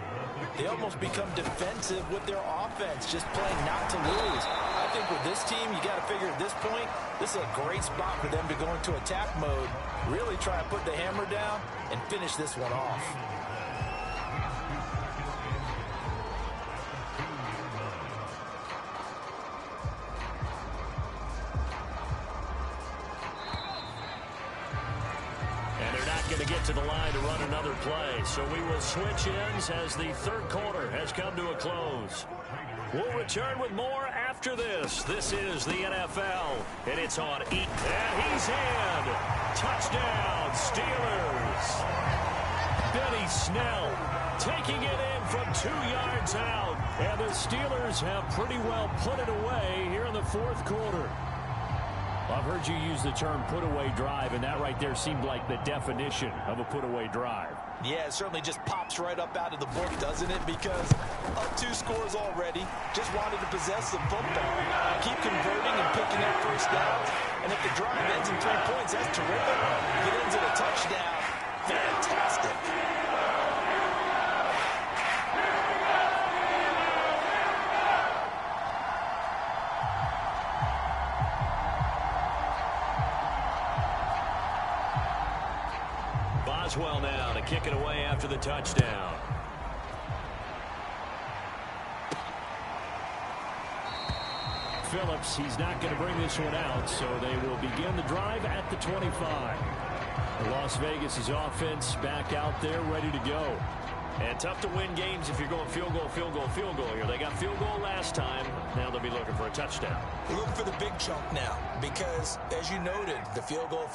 they almost become defensive with their offense, just playing not to lose. I think with this team, you got to figure at this point, this is a great spot for them to go into attack mode, really try to put the hammer down and finish this one off. Going to get to the line to run another play. So we will switch ends as the 3rd quarter has come to a close. We'll return with more after this. This is the NFL, and it's on E. And he's in. Touchdown, Steelers. Benny Snell taking it in from 2 yards out. And the Steelers have pretty well put it away here in the 4th quarter. I've heard you use the term put-away drive, and that right there seemed like the definition of a put-away drive. Yeah, it certainly just pops right up out of the book, doesn't it? Because up 2 scores already, just wanted to possess the football, keep converting and picking up first downs. And if the drive ends in 3 points, that's terrific. If it ends in a touchdown, fantastic. Boswell now to kick it away after the touchdown. Phillips, he's not going to bring this one out, so they will begin the drive at the 25. Las Vegas' offense back out there ready to go. And tough to win games if you're going field goal, field goal, field goal here. They got field goal last time. Now they'll be looking for a touchdown. We're looking for the big chunk now because, as you noted, the field goal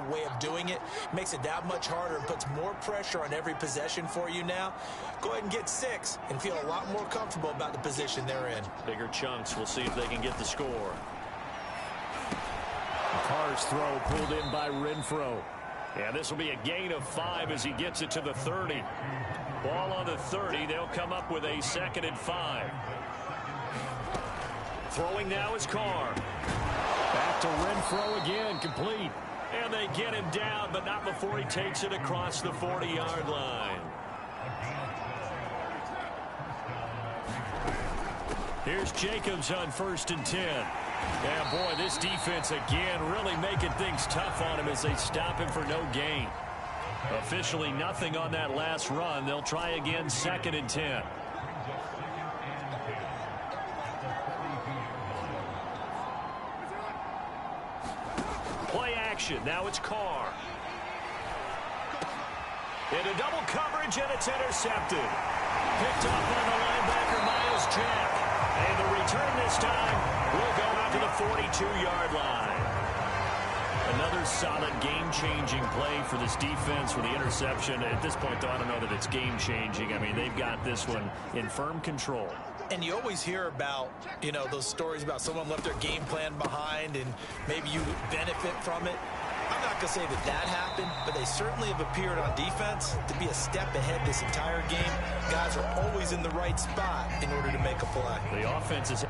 way of doing it makes it that much harder and puts more pressure on every possession for you now. Go ahead and get 6 and feel a lot more comfortable about the position they're in. Bigger chunks. We'll see if they can get the score. Carr's throw pulled in by Renfro. Yeah, this will be a gain of 5 as he gets it to the 30. Ball on the 30. They'll come up with a 2nd and 5. Throwing now is Carr. Back to Renfro again, complete. And they get him down, but not before he takes it across the 40-yard line. Here's Jacobs on 1st and 10. Yeah, boy, this defense again really making things tough on him as they stop him for no gain. Officially nothing on that last run. They'll try again 2nd and 10. Play action. Now it's Carr. Into double coverage, and it's intercepted. Picked up on the linebacker, Miles Jack. And the return this time will go out to the 42-yard line. Another solid game-changing play for this defense with the interception. At this point, though, I don't know that it's game-changing. I mean, they've got this one in firm control. And you always hear about, you know, those stories about someone left their game plan behind and maybe you benefit from it. I'm not going to say that that happened, but they certainly have appeared on defense to be a step ahead this entire game. Guys are always in the right spot in order to make a play. The offense is...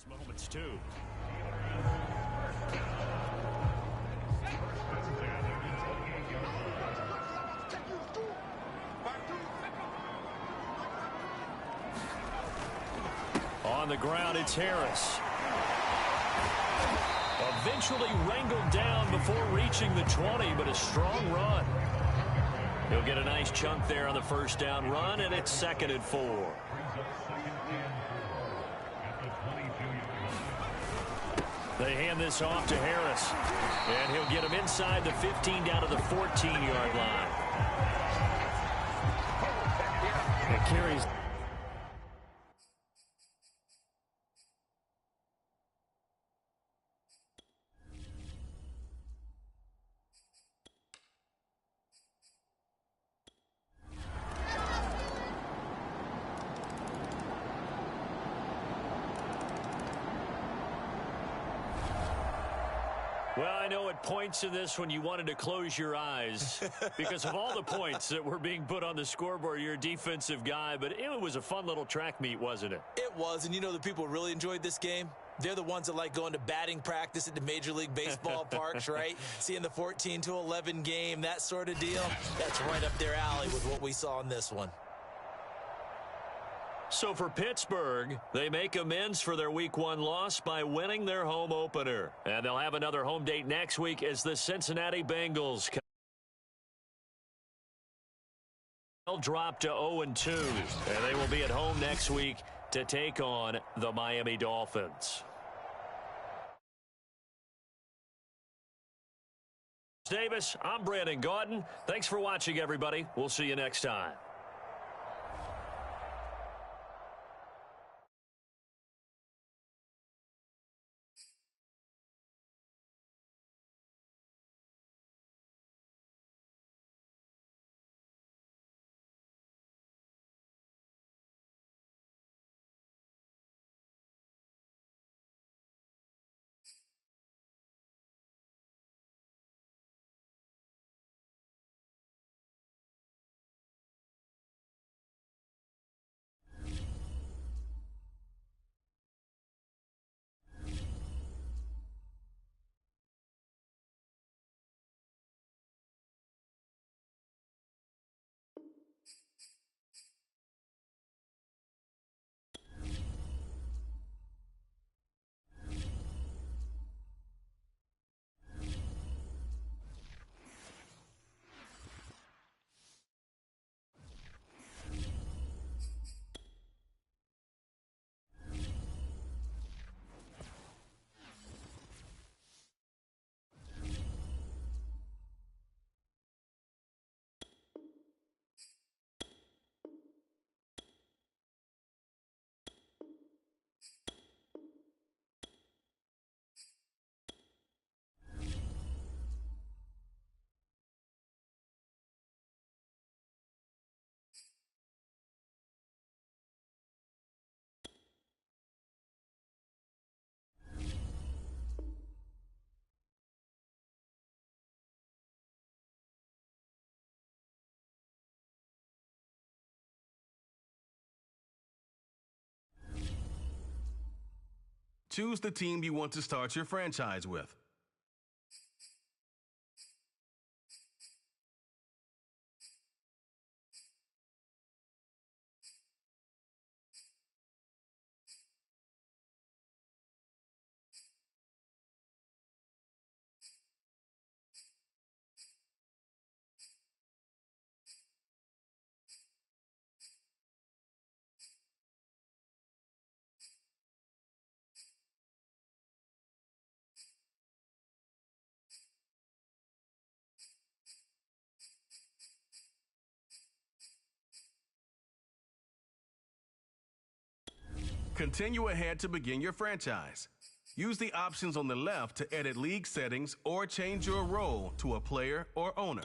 Moments too. On the ground, it's Harris. Eventually wrangled down before reaching the 20, but a strong run. He'll get a nice chunk there on the first down run, and it's 2nd and 4. They hand this off to Harris, and he'll get him inside the 15 down to the 14-yard line. It carries. Well, I know at points in this when you wanted to close your eyes because of all the points that were being put on the scoreboard. You're a defensive guy, but it was a fun little track meet, wasn't it? It was, and you know the people really enjoyed this game? They're the ones that like going to batting practice at the Major League Baseball parks, right? Seeing the 14-11 game, that sort of deal. That's right up their alley with what we saw in this one. So for Pittsburgh, they make amends for their Week 1 loss by winning their home opener. And they'll have another home date next week as the Cincinnati Bengals drop to 0-2. And they will be at home next week to take on the Miami Dolphins. Davis, I'm Brandon Gaudin. Thanks for watching, everybody. We'll see you next time. Choose the team you want to start your franchise with. Continue ahead to begin your franchise. Use the options on the left to edit league settings or change your role to a player or owner.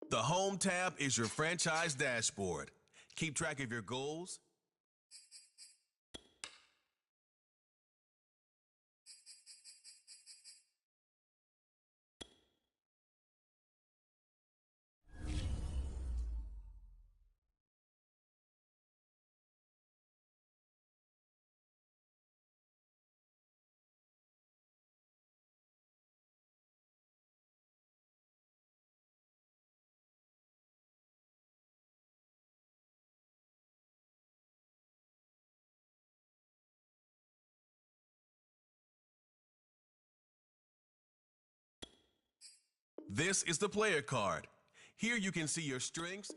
The Home tab is your franchise dashboard. Keep track of your goals, This is the player card. Here you can see your strengths,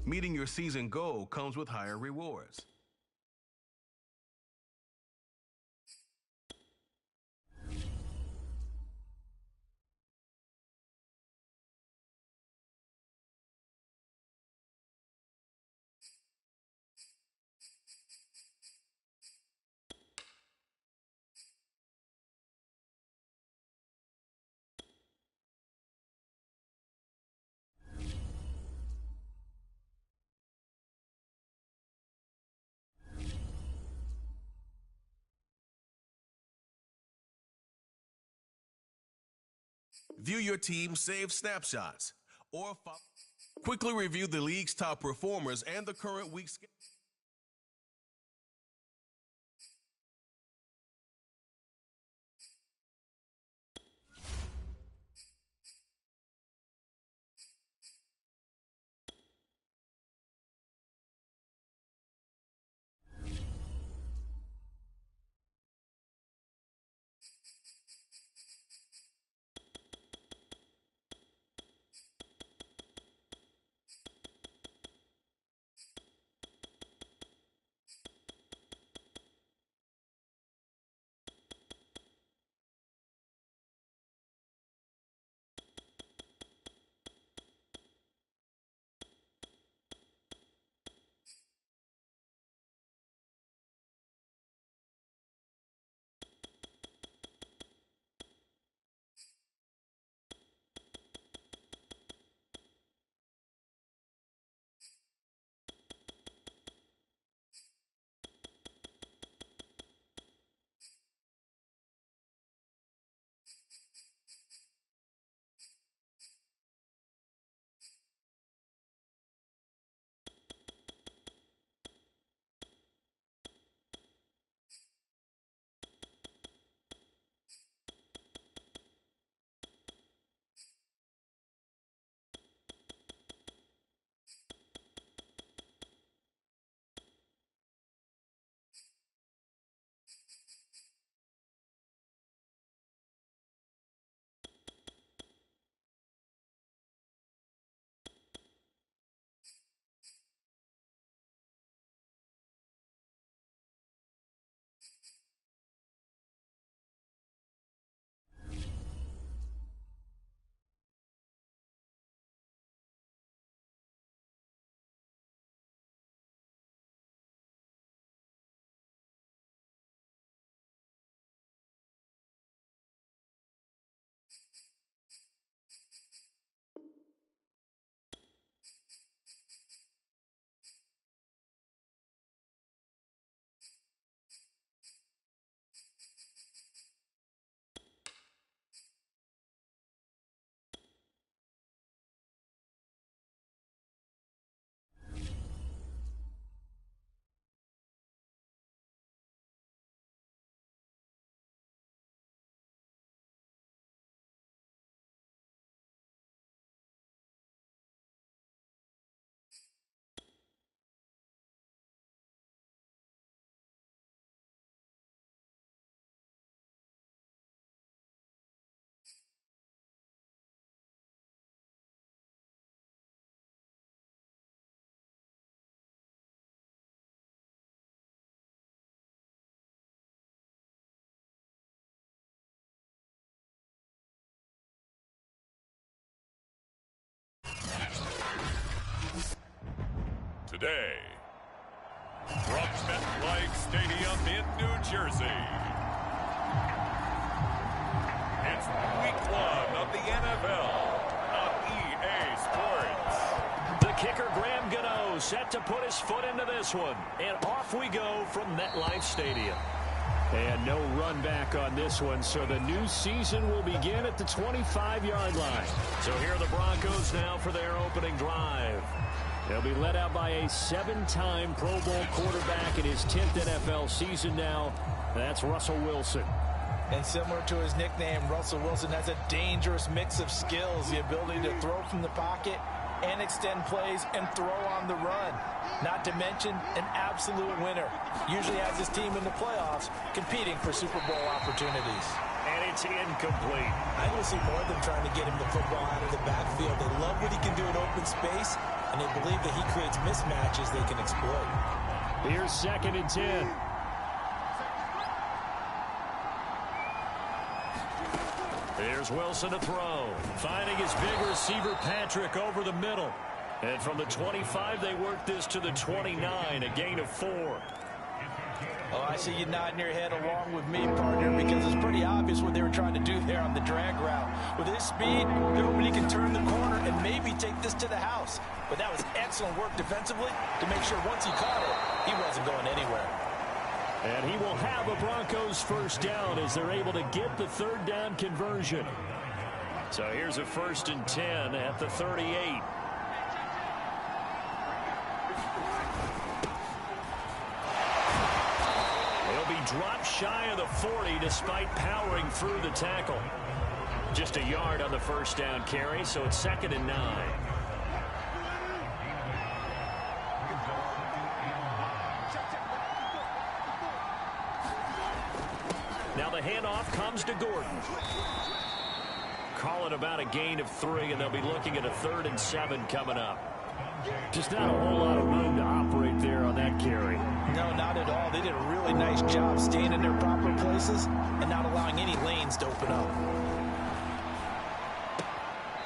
Meeting your season goal comes with higher rewards. View your team's saved snapshots or quickly review the league's top performers and the current week's schedule. Today, from MetLife Stadium in New Jersey, it's Week 1 of the NFL on EA Sports. The kicker, Graham Gano, set to put his foot into this one. And off we go from MetLife Stadium. And no run back on this one, so the new season will begin at the 25-yard line. So here are the Broncos now for their opening drive. They'll be led out by a 7-time Pro Bowl quarterback in his 10th NFL season now. That's Russell Wilson. And similar to his nickname, Russell Wilson has a dangerous mix of skills, the ability to throw from the pocket and extend plays and throw on the run. Not to mention an absolute winner. Usually has his team in the playoffs competing for Super Bowl opportunities. And it's incomplete. I will see more of them trying to get him the football out of the backfield. They love what he can do in open space. and they believe that he creates mismatches they can exploit. Here's 2nd and 10. Here's Wilson to throw. Finding his big receiver, Patrick, over the middle. And from the 25, they work this to the 29, a gain of 4. Oh, I see you nodding your head along with me, partner, because it's pretty obvious what they were trying to do there on the drag route. With his speed, they're hoping he can turn the corner and maybe take this to the house. But that was excellent work defensively to make sure once he caught it, he wasn't going anywhere. And he will have a Broncos first down as they're able to get the 3rd down conversion. So here's a 1st and 10 at the 38. Dropped shy of the 40 despite powering through the tackle. Just a yard on the 1st down carry, so it's 2nd and 9. Now the handoff comes to Gordon. Call it about a gain of 3, and they'll be looking at a 3rd and 7 coming up. Just not a whole lot of room to operate there on that carry. No, not at all. They did a really nice job staying in their proper places and not allowing any lanes to open up.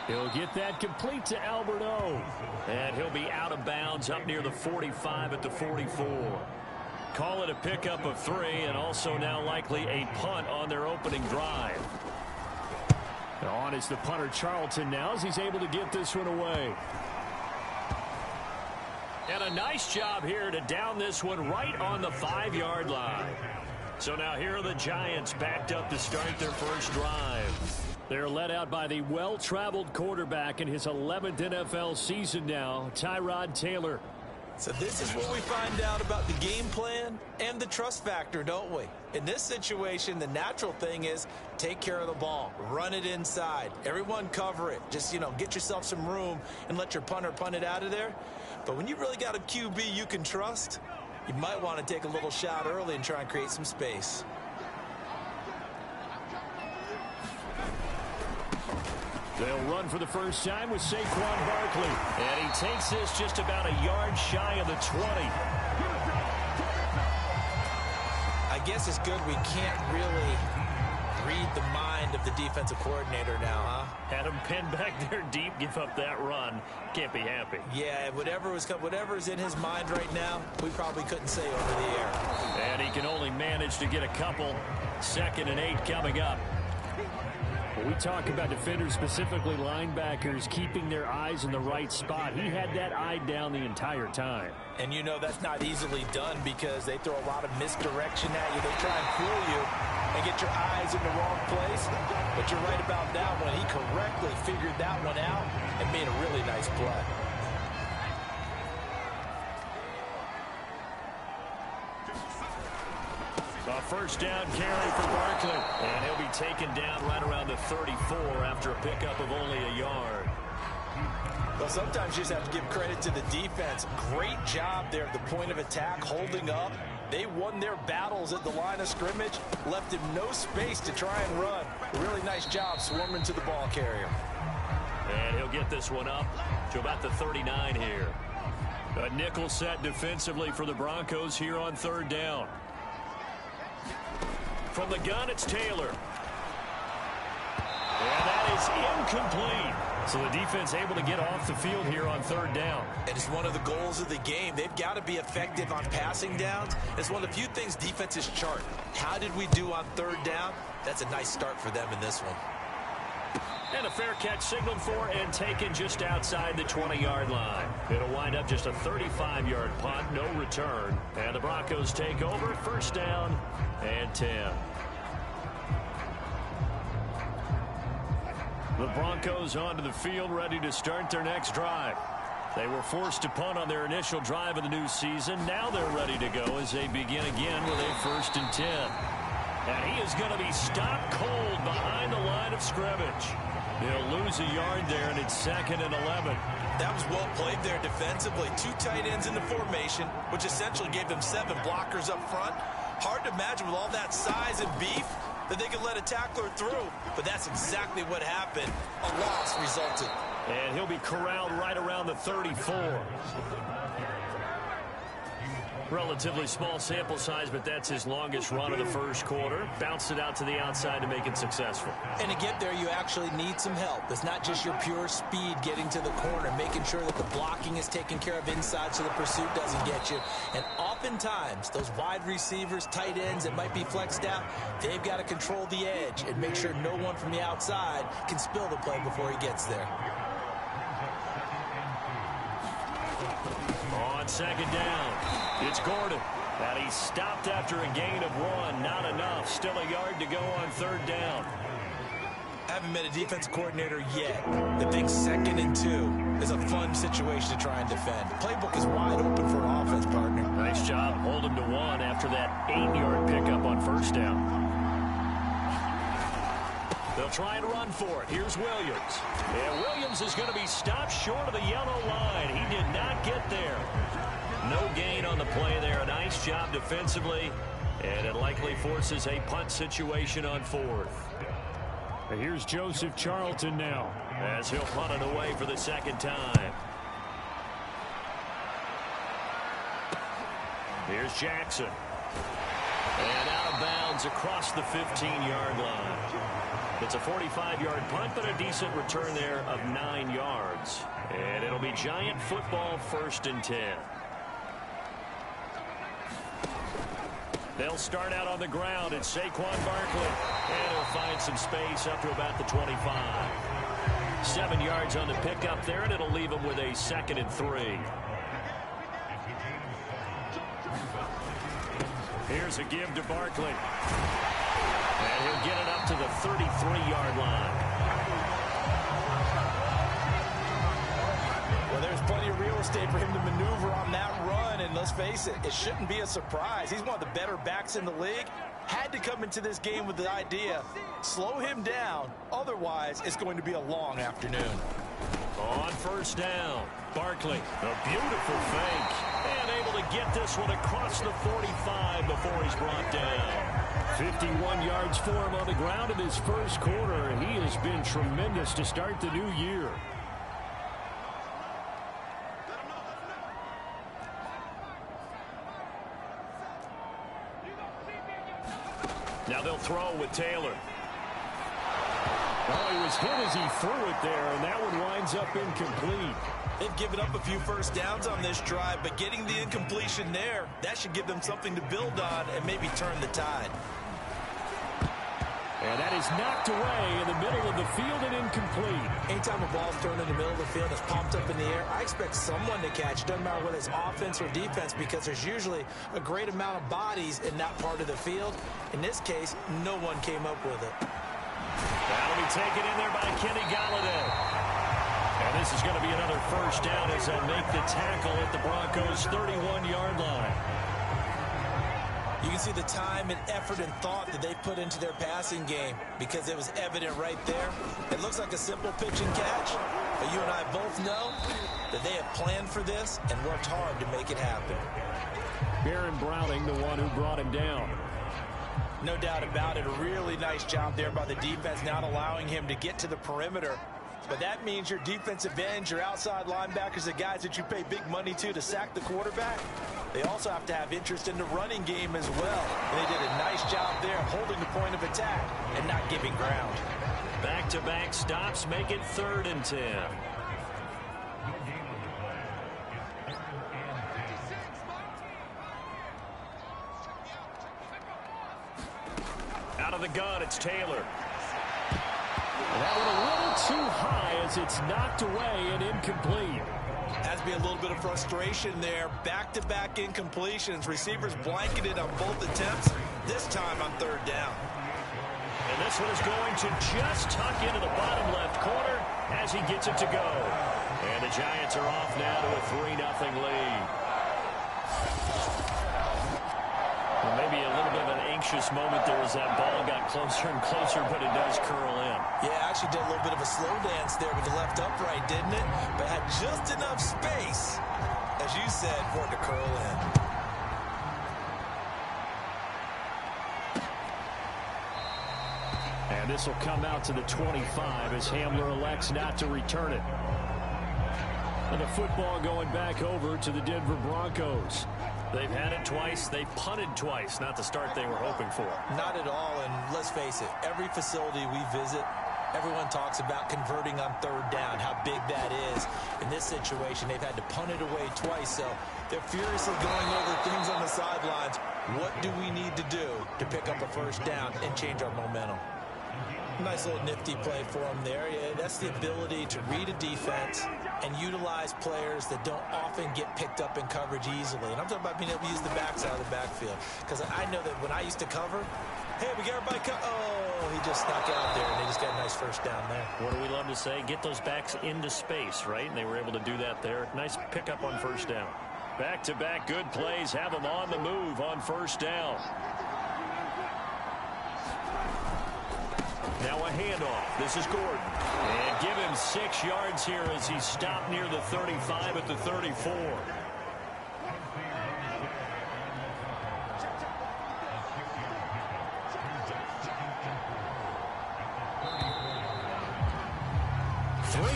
He'll get that complete to Albert O. And he'll be out of bounds up near the 45 at the 44. Call it a pickup of 3, and also now likely a punt on their opening drive. On is the punter Charlton now as he's able to get this one away. And a nice job here to down this one right on the 5-yard line. So now here are the Giants backed up to start their first drive. They're led out by the well-traveled quarterback in his 11th NFL season now, Tyrod Taylor. So this is what we find out about the game plan and the trust factor, don't we? In this situation, the natural thing is take care of the ball, run it inside, everyone cover it. Just, get yourself some room and let your punter punt it out of there. But when you really got a QB you can trust, you might want to take a little shot early and try and create some space. They'll run for the first time with Saquon Barkley. And he takes this just about a yard shy of the 20. I guess it's good we can't really read the mind of the defensive coordinator now, huh? Had him pinned back there deep, give up that run. Can't be happy. Yeah, whatever's in his mind right now, we probably couldn't say over the air. And he can only manage to get a couple. 2nd and 8 coming up. When we talk about defenders, specifically linebackers, keeping their eyes in the right spot, he had that eye down the entire time. And that's not easily done because they throw a lot of misdirection at you. They try and fool you and get your eyes in the wrong place. But you're right about that one. He correctly figured that one out and made a really nice play. A first down carry for Barkley. And he'll be taken down right around the 34 after a pickup of only a yard. Well, sometimes you just have to give credit to the defense. Great job there at the point of attack, holding up. They won their battles at the line of scrimmage, left him no space to try and run. Really nice job swarming to the ball carrier. And he'll get this one up to about the 39 here. A nickel set defensively for the Broncos here on 3rd down. From the gun, it's Taylor. And that is incomplete. So the defense able to get off the field here on 3rd down. And it's one of the goals of the game. They've got to be effective on passing downs. It's one of the few things defenses chart. How did we do on 3rd down? That's a nice start for them in this one. And a fair catch signaled for and taken just outside the 20-yard line. It'll wind up just a 35-yard punt, no return. And the Broncos take over, 1st down and 10. The Broncos onto the field, ready to start their next drive. They were forced to punt on their initial drive of the new season. Now they're ready to go as they begin again with a 1st and 10. And he is going to be stopped cold behind the line of scrimmage. He'll lose a yard there, and it's 2nd and 11. That was well played there defensively. 2 tight ends in the formation, which essentially gave them 7 blockers up front. Hard to imagine with all that size and beef, that they could let a tackler through, but that's exactly what happened. A loss resulted. And he'll be corralled right around the 34. Relatively small sample size, but that's his longest run of the first quarter. Bounced it out to the outside to make it successful. And to get there, you actually need some help. It's not just your pure speed getting to the corner, making sure that the blocking is taken care of inside so the pursuit doesn't get you. And oftentimes, those wide receivers, tight ends that might be flexed out, they've got to control the edge and make sure no one from the outside can spill the play before he gets there. On second down, it's Gordon. And he's stopped after a gain of 1. Not enough. Still a yard to go on third down. Haven't met a defensive coordinator yet that thinks 2nd and 2 is a fun situation to try and defend. Playbook is wide open for an offense, partner. Nice job. Hold him to 1 after that 8-yard pickup on first down. They'll try and run for it. Here's Williams. And Williams is going to be stopped short of the yellow line. He did not get there. No gain on the play there. A nice job defensively. And it likely forces a punt situation on 4th. Here's Joseph Charlton now, as he'll punt it away for the second time. Here's Jackson. And out of bounds across the 15-yard line. It's a 45-yard punt, but a decent return there of 9 yards. And it'll be Giant football 1st and 10. They'll start out on the ground. It's Saquon Barkley. And he'll find some space up to about the 25. 7 yards on the pickup there, and it'll leave him with a 2nd and 3. Here's a give to Barkley. And he'll get it up to the 33-yard line. Well, there's plenty of real estate for him to maneuver on that run, and let's face it, it shouldn't be a surprise. He's one of the better backs in the league. Had to come into this game with the idea, slow him down, otherwise it's going to be a long afternoon. On first down, Barkley, a beautiful fake, and able to get this one across the 45 before he's brought down. 51 yards for him on the ground in his first quarter. He has been tremendous to start the new year. Now they'll throw with Taylor. Oh, he was hit as he threw it there, and that one winds up incomplete. They've given up a few first downs on this drive, but getting the incompletion there, that should give them something to build on and maybe turn the tide. And that is knocked away in the middle of the field and incomplete. Anytime a ball's thrown in the middle of the field, it's pumped up in the air, I expect someone to catch. Doesn't matter whether it's offense or defense, because there's usually a great amount of bodies in that part of the field. In this case, no one came up with it. That'll be taken in there by Kenny Golladay. And this is going to be another first down as they make the tackle at the Broncos' 31-yard line. You can see the time and effort and thought that they put into their passing game because it was evident right there. It looks like a simple pitch and catch, but you and I both know that they have planned for this and worked hard to make it happen. Baron Browning, the one who brought him down. No doubt about it. A really nice job there by the defense, not allowing him to get to the perimeter. But that means your defensive ends, your outside linebackers, the guys that you pay big money to sack the quarterback, they also have to have interest in the running game as well. And they did a nice job there holding the point of attack and not giving ground. Back-to-back stops make it 3rd and 10. Out of the gun, it's Taylor. That one a little too high as it's knocked away and incomplete. Has to be a little bit of frustration there. Back-to-back incompletions. Receivers blanketed on both attempts, this time on 3rd down. And this one is going to just tuck into the bottom left corner as he gets it to go. And the Giants are off now to a 3-0 lead. Well, maybe a little bit of an anxious moment there as that ball got closer and closer, but it does curl in. Yeah, actually did a little bit of a slow dance there with the left upright, didn't it? But had just enough space, as you said, for it to curl in. And this will come out to the 25 as Hamler elects not to return it. And the football going back over to the Denver Broncos. They've had it twice. They've punted twice. Not the start they were hoping for. Not at all, and let's face it, every facility we visit, everyone talks about converting on third down, how big that is. In this situation, they've had to punt it away twice, so they're furiously going over things on the sidelines. What do we need to do to pick up a first down and change our momentum? Nice little nifty play for him there. Yeah, that's the ability to read a defense and utilize players that don't often get picked up in coverage easily. And I'm talking about being able to use the backside of the backfield. Because I know that when I used to cover, hey, we got everybody oh, he just snuck out there, and they just got a nice first down there. What do we love to say? Get those backs into space, right? And they were able to do that there. Nice pickup on first down. Back-to-back good plays have them on the move on first down. Now a handoff. This is Gordon. And give him 6 yards here as he stopped near the 35 at the 34.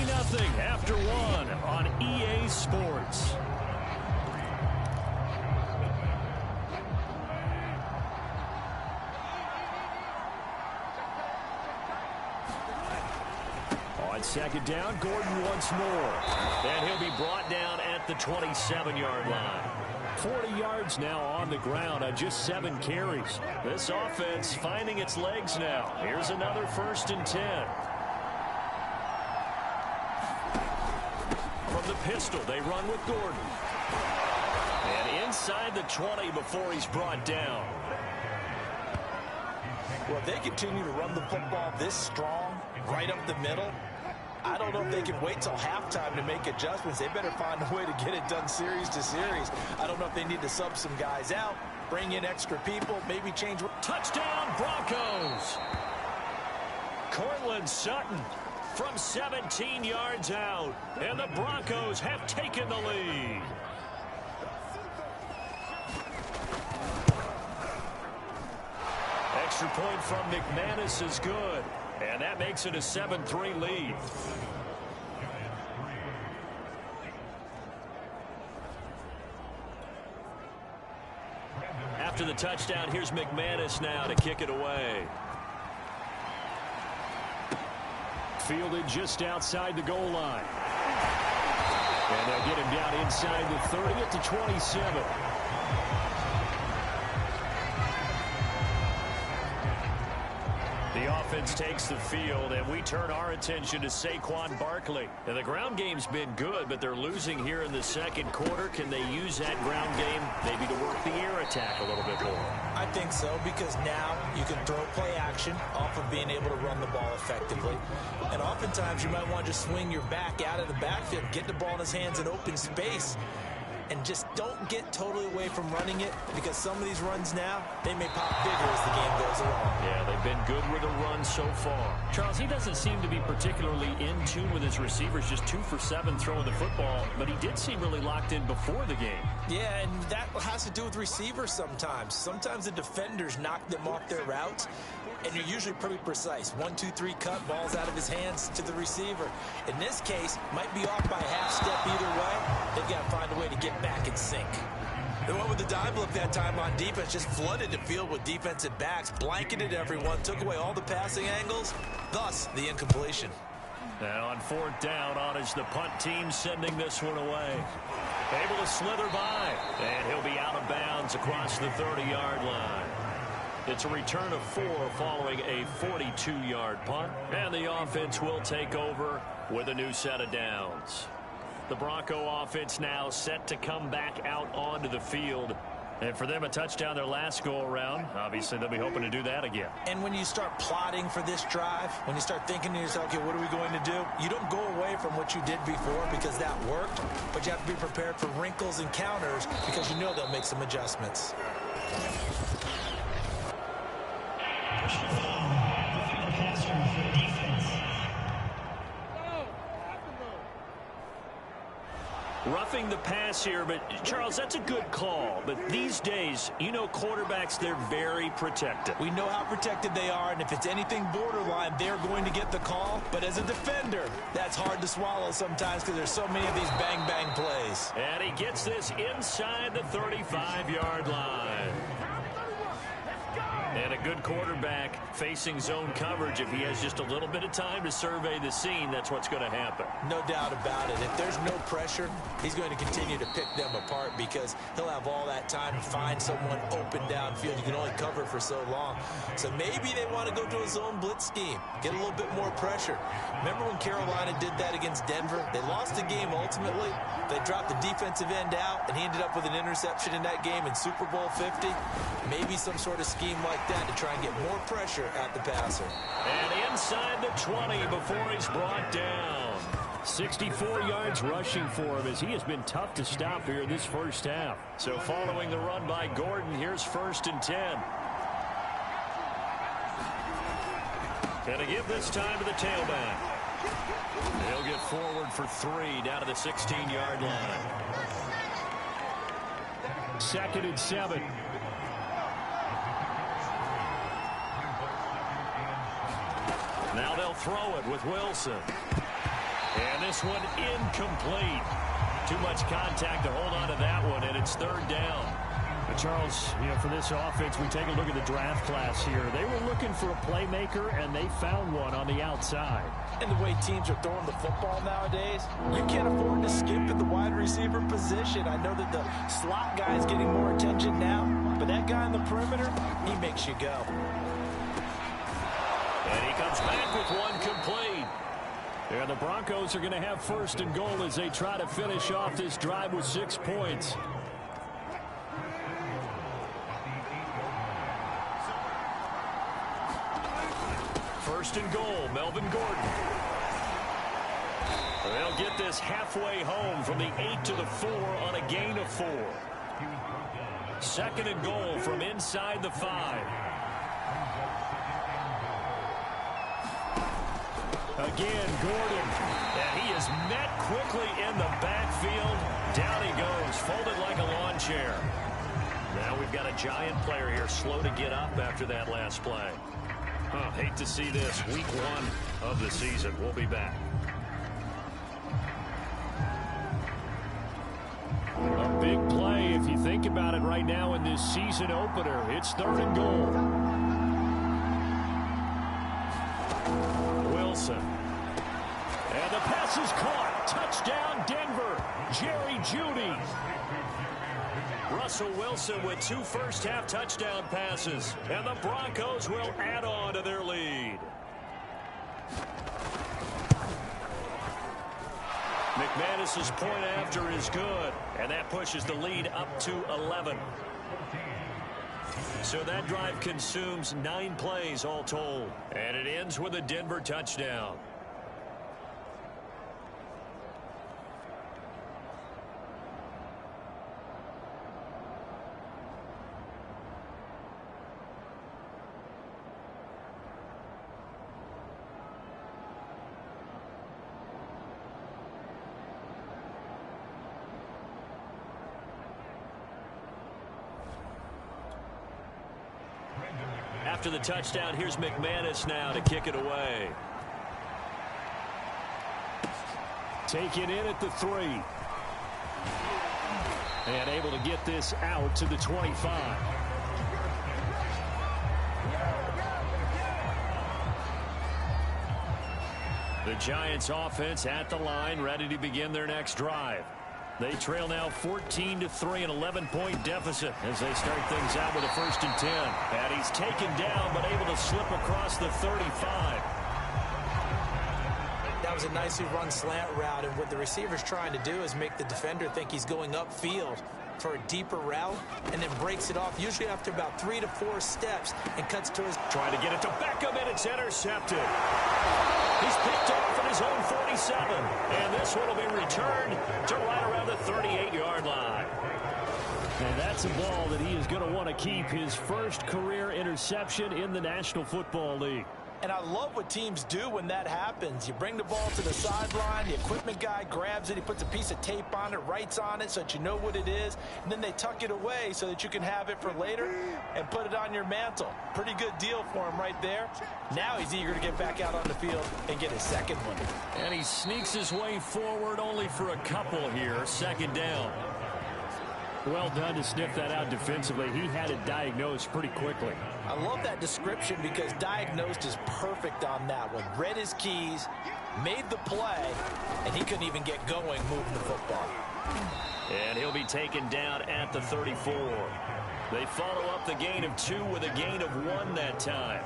Nothing after one on EA Sports. On second down, Gordon once more. And he'll be brought down at the 27-yard line. 40 yards now on the ground on just 7 carries. This offense finding its legs now. Here's another 1st and 10. From the pistol, they run with Gordon. And inside the 20 before he's brought down. Well, if they continue to run the football this strong, right up the middle, I don't know if they can wait till halftime to make adjustments. They better find a way to get it done series to series. I don't know if they need to sub some guys out, bring in extra people, maybe change. Touchdown, Broncos! Cortland Sutton from 17 yards out, and the Broncos have taken the lead. Extra point from McManus is good, and that makes it a 7-3 lead. After the touchdown, here's McManus now to kick it away. Fielded just outside the goal line. And they'll get him down inside the 30 at the 27. The offense takes the field, and we turn our attention to Saquon Barkley. And the ground game's been good, but they're losing here in the second quarter. Can they use that ground game maybe to work the air attack a little bit more? I think so, because now you can throw play action off of being able to run the ball effectively. And oftentimes you might want to just swing your back out of the backfield, get the ball in his hands in open space, and just don't get totally away from running it, because some of these runs now, they may pop bigger as the game goes along. Yeah, they've been good with a run so far. Charles, he doesn't seem to be particularly in tune with his receivers, just 2 for 7 throwing the football, but he did seem really locked in before the game. Yeah, and that has to do with receivers sometimes. Sometimes the defenders knock them off their routes, and you're usually pretty precise. 1, 2, 3 cut, balls out of his hands to the receiver. In this case, might be off by a half step either way. They've got to find a way to get back in sync. They went with the dive look that time on defense, just flooded the field with defensive backs, blanketed everyone, took away all the passing angles, thus the incompletion. Now on 4th down, on is the punt team sending this one away. Able to slither by, and he'll be out of bounds across the 30-yard line. It's a return of 4 following a 42-yard punt, and the offense will take over with a new set of downs. The Bronco offense now set to come back out onto the field. And for them, a touchdown their last go-around. Obviously, they'll be hoping to do that again. And when you start plotting for this drive, when you start thinking to yourself, okay, what are we going to do? You don't go away from what you did before because that worked, but you have to be prepared for wrinkles and counters because you know they'll make some adjustments. Roughing the pass here, but Charles, that's a good call. But these days, you know, quarterbacks, they're very protected. We know how protected they are, and if it's anything borderline, they're going to get the call. But as a defender, that's hard to swallow sometimes because there's so many of these bang-bang plays. And he gets this inside the 35-yard line. And a good quarterback facing zone coverage. If he has just a little bit of time to survey the scene, that's what's going to happen. No doubt about it. If there's no pressure, he's going to continue to pick them apart because he'll have all that time to find someone open downfield. You can only cover for so long. So maybe they want to go to a zone blitz scheme, get a little bit more pressure. Remember when Carolina did that against Denver? They lost the game ultimately. They dropped the defensive end out, and he ended up with an interception in that game in Super Bowl 50. Maybe some sort of scheme like that to try and get more pressure at the passer. And inside the 20 before he's brought down. 64 yards rushing for him as he has been tough to stop here in this first half. So following the run by Gordon, here's 1st and 10. Gonna give this time to the tailback. He'll get forward for 3 down to the 16-yard line. 2nd and 7. Now they'll throw it with Wilson. And this one incomplete. Too much contact to hold on to that one, and it's 3rd down. But Charles, you know, for this offense, we take a look at the draft class here. They were looking for a playmaker, and they found one on the outside. And the way teams are throwing the football nowadays, you can't afford to skip at the wide receiver position. I know that the slot guy is getting more attention now, but that guy on the perimeter, he makes you go. And he comes back with one complete. Yeah, the Broncos are going to have 1st and goal as they try to finish off this drive with 6 points. First and goal, Melvin Gordon. They'll get this halfway home from the 8 to the 4 on a gain of 4. 2nd and goal from inside the 5. Again, Gordon. And he is met quickly in the backfield. Down he goes, folded like a lawn chair. Now we've got a giant player here, slow to get up after that last play. Hate to see this. Week 1 of the season. We'll be back. A big play if you think about it right now in this season opener. It's 3rd and goal. Wilson. And the pass is caught. Touchdown, Denver. Jerry Jeudy. Russell Wilson with 2 first-half touchdown passes. And the Broncos will add on to their lead. McManus's point after is good. And that pushes the lead up to 11. So that drive consumes 9 plays all told. And it ends with a Denver touchdown. After the touchdown, here's McManus now to kick it away. Taken in at the 3. And able to get this out to the 25. The Giants offense at the line, ready to begin their next drive. They trail now 14-3, an 11-point deficit as they start things out with a 1st and 10. And he's taken down, but able to slip across the 35. That was a nicely run slant route, and what the receiver's trying to do is make the defender think he's going upfield for a deeper route, and then breaks it off, usually after about 3 to 4 steps, and cuts to his... Trying to get it to Beckham, and it's intercepted. He's picked off at his own 47. And this one will be returned to right around the 38-yard line. And that's a ball that he is going to want to keep, his first career interception in the National Football League. And I love what teams do when that happens. You bring the ball to the sideline, the equipment guy grabs it, he puts a piece of tape on it, writes on it so that you know what it is, and then they tuck it away so that you can have it for later and put it on your mantle. Pretty good deal for him right there. Now he's eager to get back out on the field and get his second one. And he sneaks his way forward only for a couple here. Second down. Well done to sniff that out defensively. He had it diagnosed pretty quickly. I love that description because diagnosed is perfect on that one. Read his keys, made the play, and he couldn't even get going moving the football. And he'll be taken down at the 34. They follow up the gain of 2 with a gain of 1 that time.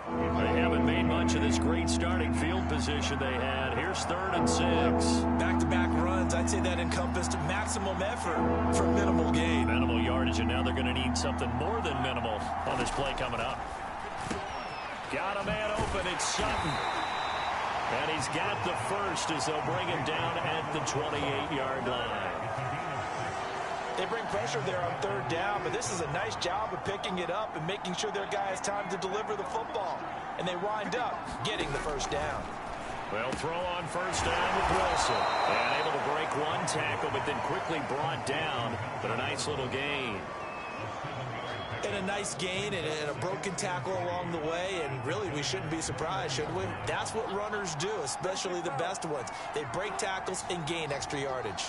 They haven't made much of this great starting field position they had. Here's 3rd and 6. Back-to-back runs, I'd say that encompassed maximum effort for minimal gain. Minimal yardage, and now they're going to need something more than minimal on this play coming up. Got a man open. It's Sutton. And he's got the first as they'll bring him down at the 28-yard line. They bring pressure there on 3rd down, but this is a nice job of picking it up and making sure their guy has time to deliver the football. And they wind up getting the first down. Well, throw on first down with Wilson. And able to break 1 tackle, but then quickly brought down. But a nice little gain. And a nice gain and a broken tackle along the way, and really we shouldn't be surprised, should we? That's what runners do, especially the best ones. They break tackles and gain extra yardage.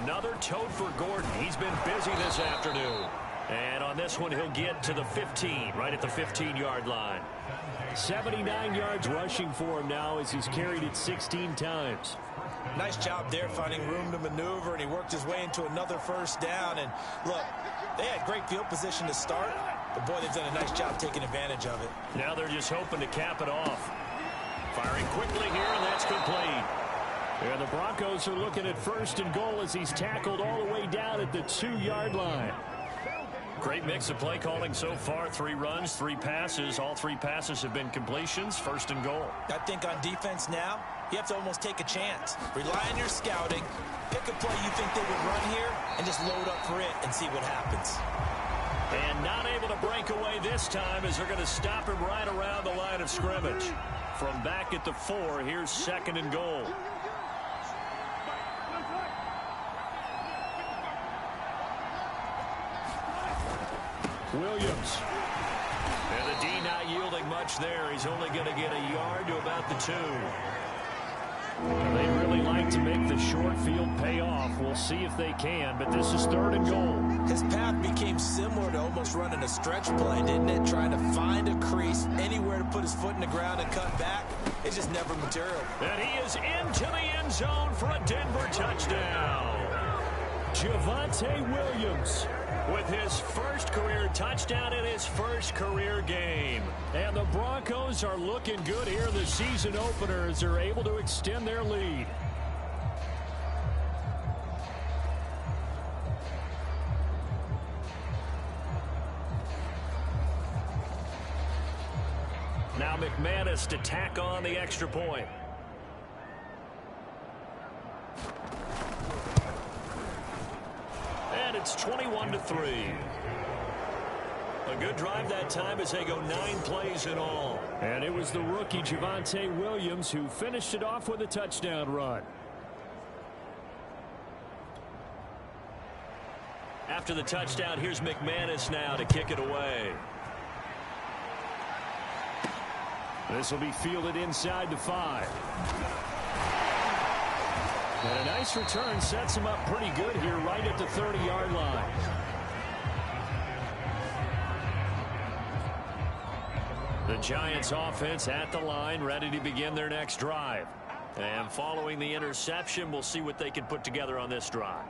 Another tote for Gordon. He's been busy this afternoon. And on this one, he'll get to the 15, right at the 15-yard line. 79 yards rushing for him now as he's carried it 16 times. Nice job there finding room to maneuver, and he worked his way into another first down. And look, they had great field position to start, but boy, they've done a nice job taking advantage of it. Now they're just hoping to cap it off. Firing quickly here, and that's complete. And the Broncos are looking at 1st and goal as he's tackled all the way down at the 2-yard line. Great mix of play calling so far. 3 runs, 3 passes. All 3 passes have been completions. 1st and goal. I think on defense now, you have to almost take a chance. Rely on your scouting. Pick a play you think they would run here and just load up for it and see what happens. And not able to break away this time as they're going to stop him right around the line of scrimmage. From back at the 4, here's 2nd and goal. Williams. And the D not yielding much there. He's only going to get a yard to about the 2. They'd really like to make the short field pay off. We'll see if they can, but this is 3rd and goal. His path became similar to almost running a stretch play, didn't it? Trying to find a crease, anywhere to put his foot in the ground and cut back. It's just never material. And he is into the end zone for a Denver touchdown. Javonte Williams with his first career touchdown in his first career game. And the Broncos are looking good here in the season opener as they're able to extend their lead. Now McManus to tack on the extra point. And it's 21-3. A good drive that time as they go 9 plays in all. And it was the rookie Javonte Williams who finished it off with a touchdown run. After the touchdown, here's McManus now to kick it away. This will be fielded inside the 5. And a nice return sets him up pretty good here right at the 30-yard line. The Giants offense at the line, ready to begin their next drive. And following the interception, we'll see what they can put together on this drive.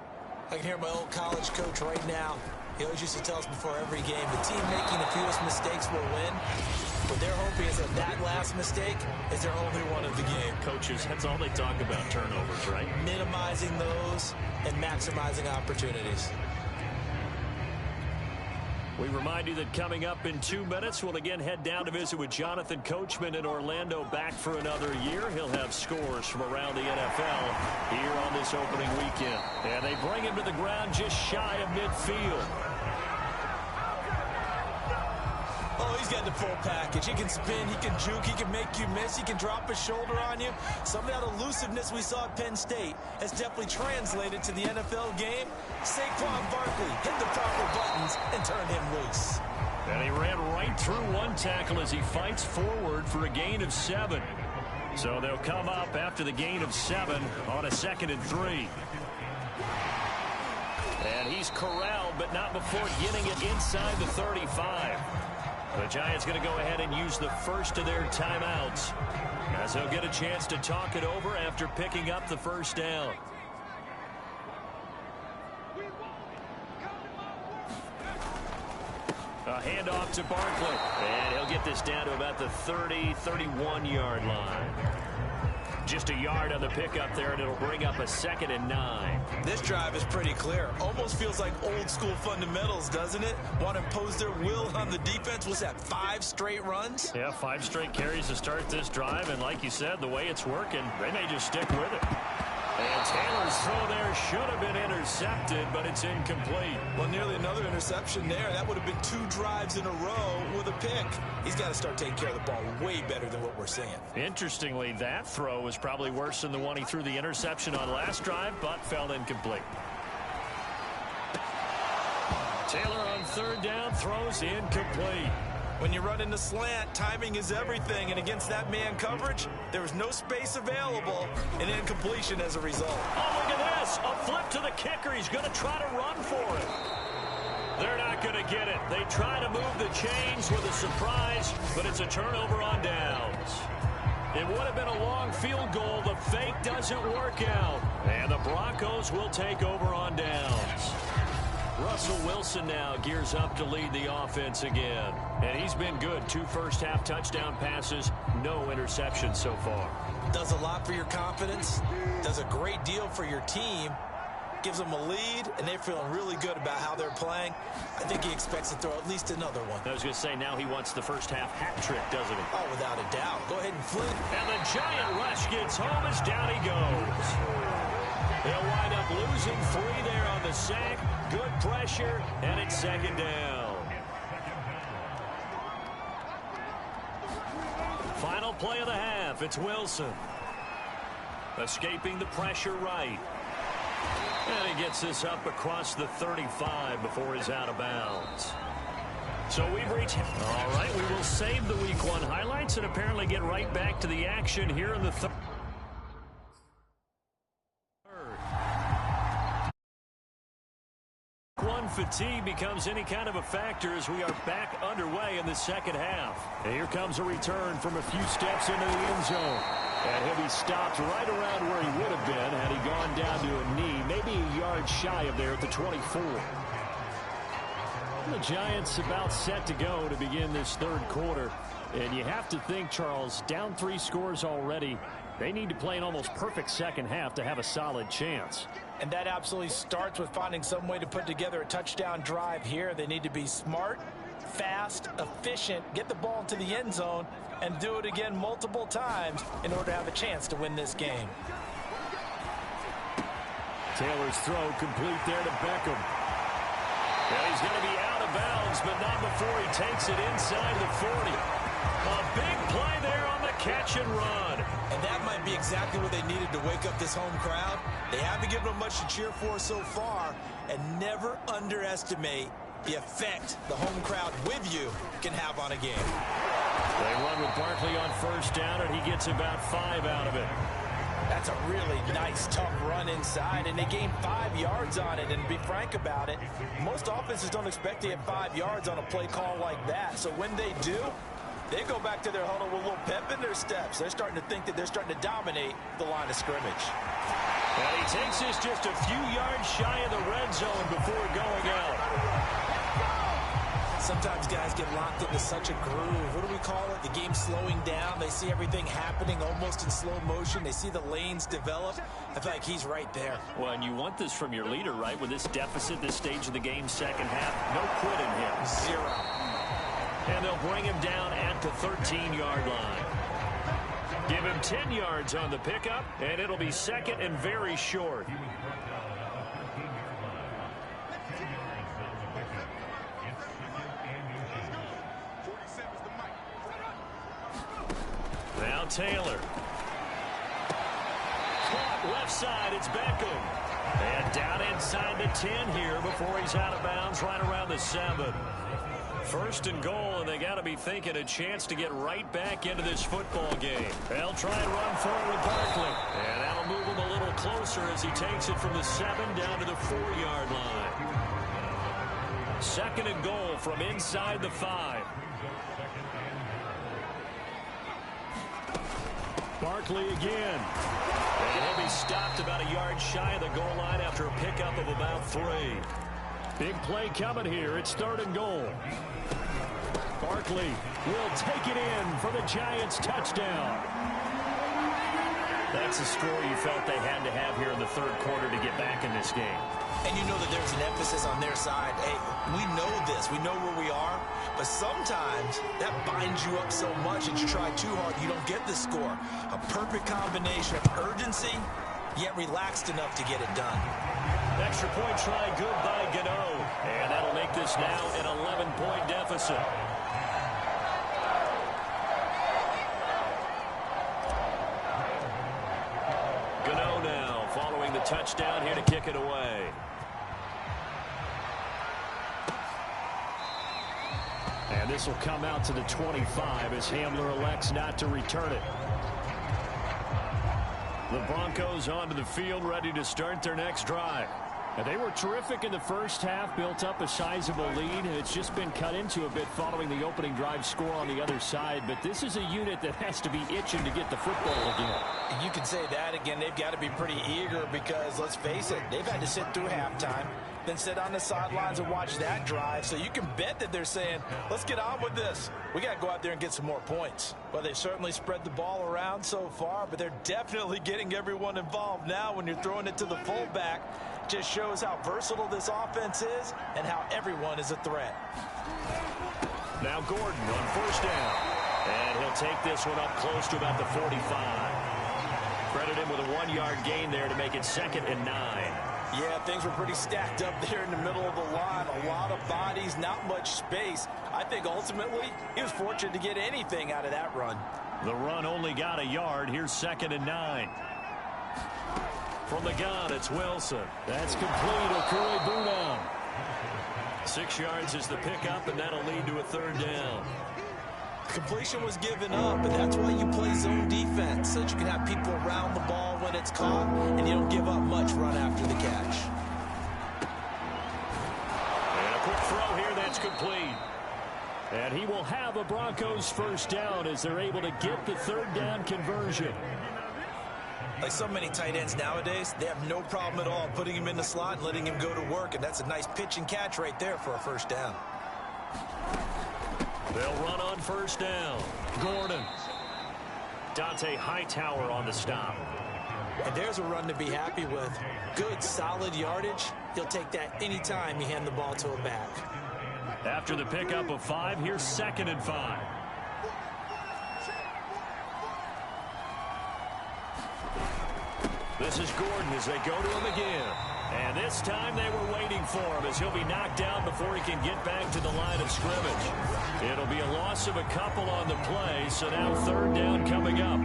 I can hear my old college coach right now. He always used to tell us before every game, the team making the fewest mistakes will win. What they're hoping is that last mistake is their only one of the game. Coaches, that's all they talk about, turnovers, right? Minimizing those and maximizing opportunities. We remind you that coming up in 2 minutes, we'll again head down to visit with Jonathan Coachman in Orlando, back for another year. He'll have scores from around the NFL here on this opening weekend. And they bring him to the ground just shy of midfield. He's got the full package. He can spin, he can juke, he can make you miss, he can drop his shoulder on you. Some of that elusiveness we saw at Penn State has definitely translated to the NFL game. Saquon Barkley hit the proper buttons and turned him loose. And he ran right through one tackle as he fights forward for a gain of 7. So they'll come up after the gain of 7 on a 2nd and 3. And he's corralled, but not before getting it inside the 35. The Giants going to go ahead and use the first of their timeouts, as they'll get a chance to talk it over after picking up the first down. A handoff to Barkley, and he'll get this down to about the 30-31-yard line. Just a yard on the pickup there, and it'll bring up a 2nd and 9. This drive is pretty clear. Almost feels like old school fundamentals, doesn't it? Want to impose their will on the defense. Was that 5 straight runs? Yeah, 5 straight carries to start this drive, and like you said, the way it's working, they may just stick with it. And Taylor's throw there should have been intercepted, but it's incomplete. Well, nearly another interception there. That would have been 2 drives in a row with a pick. He's got to start taking care of the ball way better than what we're seeing. Interestingly, that throw was probably worse than the one he threw the interception on last drive, but fell incomplete. Taylor on 3rd down, throws incomplete. When you run in the slant, timing is everything, and against that man coverage, there was no space available, and incompletion as a result. Oh, look at this. A flip to the kicker. He's going to try to run for it. They're not going to get it. They try to move the chains with a surprise, but it's a turnover on downs. It would have been a long field goal. The fake doesn't work out, and the Broncos will take over on downs. Russell Wilson now gears up to lead the offense again. And he's been good. 2 first-half touchdown passes, no interceptions so far. Does a lot for your confidence. Does a great deal for your team. Gives them a lead, and they're feeling really good about how they're playing. I think he expects to throw at least another one. I was going to say, now he wants the first-half hat trick, doesn't he? Oh, without a doubt. Go ahead and flip. And the giant rush gets home as down he goes. They'll wind up losing 3 there on the sack. Good pressure, and it's 2nd down. Final play of the half. It's Wilson. Escaping the pressure right. And he gets this up across the 35 before he's out of bounds. So we've reached... All right, we will save the Week 1 highlights and apparently get right back to the action here in the third. Fatigue becomes any kind of a factor as we are back underway in the second half. And here comes a return from a few steps into the end zone. And he'll be stopped right around where he would have been had he gone down to a knee, maybe a yard shy of there at the 24. The Giants about set to go to begin this third quarter. And you have to think, Charles, down 3 scores already. They need to play an almost perfect second half to have a solid chance. And that absolutely starts with finding some way to put together a touchdown drive here. They need to be smart, fast, efficient, get the ball into the end zone, and do it again multiple times in order to have a chance to win this game. Taylor's throw complete there to Beckham. And he's going to be out of bounds, but not before he takes it inside the 40. A big play there on the catch and run. And that might be exactly what they needed to wake up this home crowd. They haven't given them much to cheer for so far. And never underestimate the effect the home crowd with you can have on a game. They run with Barkley on 1st down, and he gets about 5 out of it. That's a really nice, tough run inside, and they gained 5 yards on it. And to be frank about it, most offenses don't expect to get 5 yards on a play call like that. So when they do, they go back to their huddle with a little pep in their steps. They're starting to think that they're starting to dominate the line of scrimmage. And he takes this just a few yards shy of the red zone before going out. Sometimes guys get locked into such a groove. What do we call it? The game slowing down. They see everything happening almost in slow motion. They see the lanes develop. I feel like he's right there. Well, and you want this from your leader, right? With this deficit, this stage of the game, second half, no quit in him. 0. And they'll bring him down at the 13-yard line. Give him 10 yards on the pickup, and it'll be 2nd and very short. Now Taylor. Caught left side. It's Beckham. And down inside the 10 here before he's out of bounds right around the 7. First and goal, and they got to be thinking a chance to get right back into this football game. They'll try and run forward with Barkley. And that'll move him a little closer as he takes it from the 7 down to the 4-yard line. Second and goal from inside the 5. Barkley again. And he'll be stopped about a yard shy of the goal line after a pickup of about 3. Big play coming here. It's third and goal. Barkley will take it in for the Giants touchdown. That's the score you felt they had to have here in the third quarter to get back in this game. And you know that there's an emphasis on their side. Hey, we know this. We know where we are. But sometimes that binds you up so much that you try too hard, you don't get the score. A perfect combination of urgency, yet relaxed enough to get it done. Extra point try good by Gano. And that'll make this now an 11-point deficit. Gano now following the touchdown here to kick it away. And this will come out to the 25 as Hamler elects not to return it. The Broncos onto the field ready to start their next drive. And they were terrific in the first half, built up a sizable lead. It's just been cut into a bit following the opening drive score on the other side. But this is a unit that has to be itching to get the football again. And you can say that again. They've got to be pretty eager because, let's face it, they've had to sit through halftime, then sit on the sidelines and watch that drive. So you can bet that they're saying, let's get on with this. We got to go out there and get some more points. Well, they've certainly spread the ball around so far, but they're definitely getting everyone involved now when you're throwing it to the fullback. Just shows how versatile this offense is and how everyone is a threat. Now Gordon on first down. And he'll take this one up close to about the 45. Credit him with a 1-yard gain there to make it 2nd and 9. Yeah, things were pretty stacked up there in the middle of the line. A lot of bodies, not much space. I think ultimately he was fortunate to get anything out of that run. The run only got a yard. Here's 2nd and 9. From the gun, it's Wilson. That's complete. Okui Bunam. 6 yards is the pickup, and that'll lead to a 3rd down. Completion was given up, but that's why you play zone defense, so that you can have people around the ball when it's caught, and you don't give up much run after the catch. And a quick throw here, that's complete. And he will have a Broncos first down as they're able to get the 3rd down conversion. Like so many tight ends nowadays, they have no problem at all putting him in the slot and letting him go to work, and that's a nice pitch and catch right there for a first down. They'll run on first down. Gordon. Dante Hightower on the stop. And there's a run to be happy with. Good, solid yardage. He'll take that anytime you hand the ball to a back. After the pickup of 5, here's 2nd and 5. This is Gordon as they go to him again. And this time they were waiting for him as he'll be knocked down before he can get back to the line of scrimmage. It'll be a loss of a couple on the play, so now 3rd down coming up.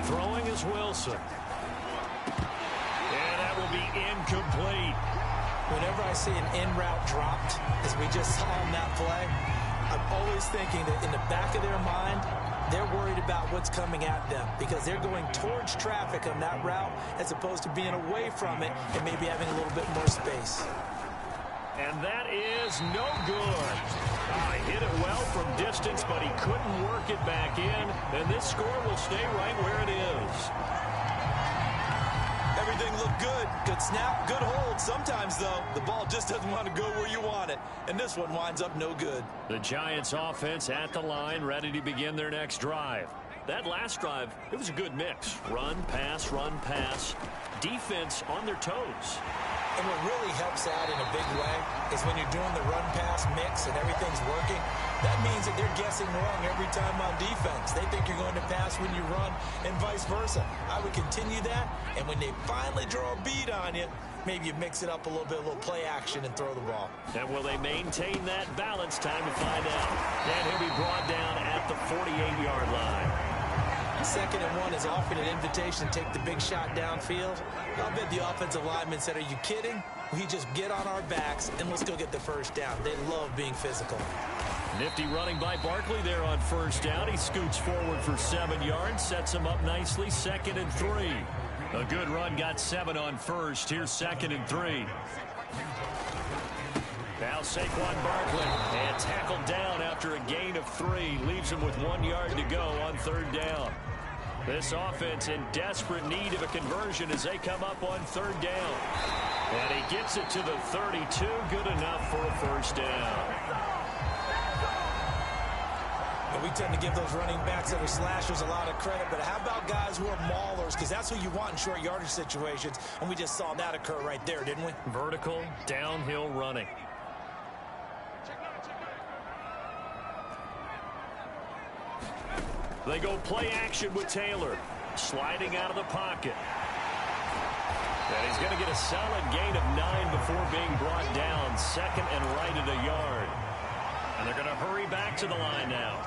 Throwing is Wilson. And that will be incomplete. Whenever I see an in route dropped, as we just saw on that play, I'm always thinking that in the back of their mind, they're worried about what's coming at them because they're going towards traffic on that route as opposed to being away from it and maybe having a little bit more space. And that is no good. He hit it well from distance, but he couldn't work it back in. And this score will stay right where it is. Everything looked good. Good snap, good hold. Sometimes, though, the ball just doesn't want to go where you want it. And this one winds up no good. The Giants offense at the line, ready to begin their next drive. That last drive, it was a good mix. Run, pass, defense on their toes. And what really helps out in a big way is when you're doing the run-pass mix and everything's working, That means that they're guessing wrong every time on defense. They think you're going to pass when you run and vice versa. I would continue that, and when they finally draw a bead on you, maybe you mix it up a little bit, a little play action, and throw the ball. And will they maintain that balance? Time to find out. And he'll be brought down at the 48-yard line. 2nd and 1 is offering an invitation to take the big shot downfield. I'll bet the offensive lineman said, are you kidding? We just get on our backs and let's go get the first down. They love being physical. Nifty running by Barkley there on 1st down. He scoots forward for 7 yards, sets him up nicely. 2nd and 3. A good run, got 7 on 1st. Here's 2nd and 3. Now Saquon Barkley, and tackled down after a gain of 3. Leaves him with 1 yard to go on 3rd down. This offense in desperate need of a conversion as they come up on 3rd down. And he gets it to the 32. Good enough for a 1st down. And we tend to give those running backs that are slashers a lot of credit, but how about guys who are maulers? Because that's who you want in short yardage situations, and we just saw that occur right there, didn't we? Vertical, downhill running. They go play action with Taylor. Sliding out of the pocket. And he's going to get a solid gain of 9 before being brought down. 2nd and right at a yard. And they're going to hurry back to the line now.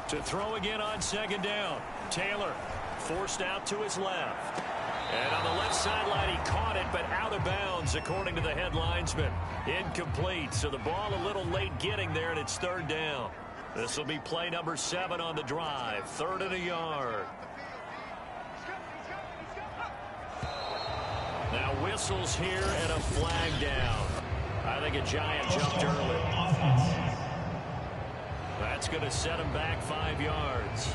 To throw again on 2nd down. Taylor forced out to his left. And on the left sideline, he caught it, but out of bounds, according to the head linesman. Incomplete, so the ball a little late getting there, and it's 3rd down. This will be play number 7 on the drive. 3rd and a yard. Now whistles here and a flag down. I think a Giant jumped early. That's going to set him back 5 yards.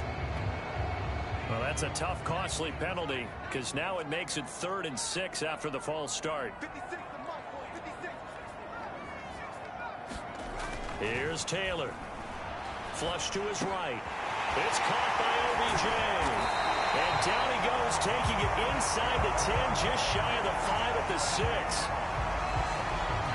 Well, that's a tough, costly penalty because now it makes it 3rd and 6 after the false start. Here's Taylor. Flush to his right. It's caught by OBJ. And down he goes, taking it inside the 10, just shy of the 5 at the 6.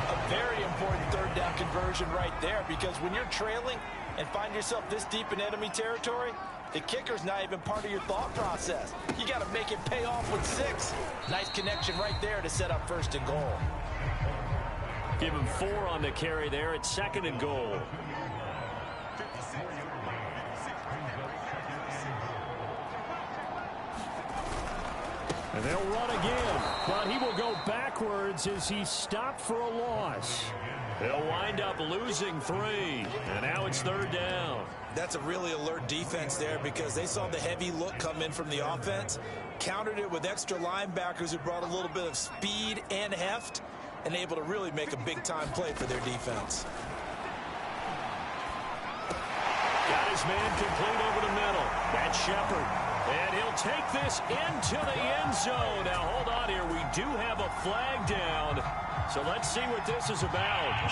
A very important 3rd down conversion right there, because when you're trailing and find yourself this deep in enemy territory, the kicker's not even part of your thought process. You got to make it pay off with 6. Nice connection right there to set up 1st and goal. Give him 4 on the carry there at 2nd and goal. And they'll run again, but he will go backwards as he stopped for a loss. They'll wind up losing 3, and now it's 3rd down. That's a really alert defense there because they saw the heavy look come in from the offense, countered it with extra linebackers who brought a little bit of speed and heft, and able to really make a big-time play for their defense. Got his man complete over the middle. That's Shepard. And he'll take this into the end zone. Now, hold on here. We do have a flag down. So let's see what this is about.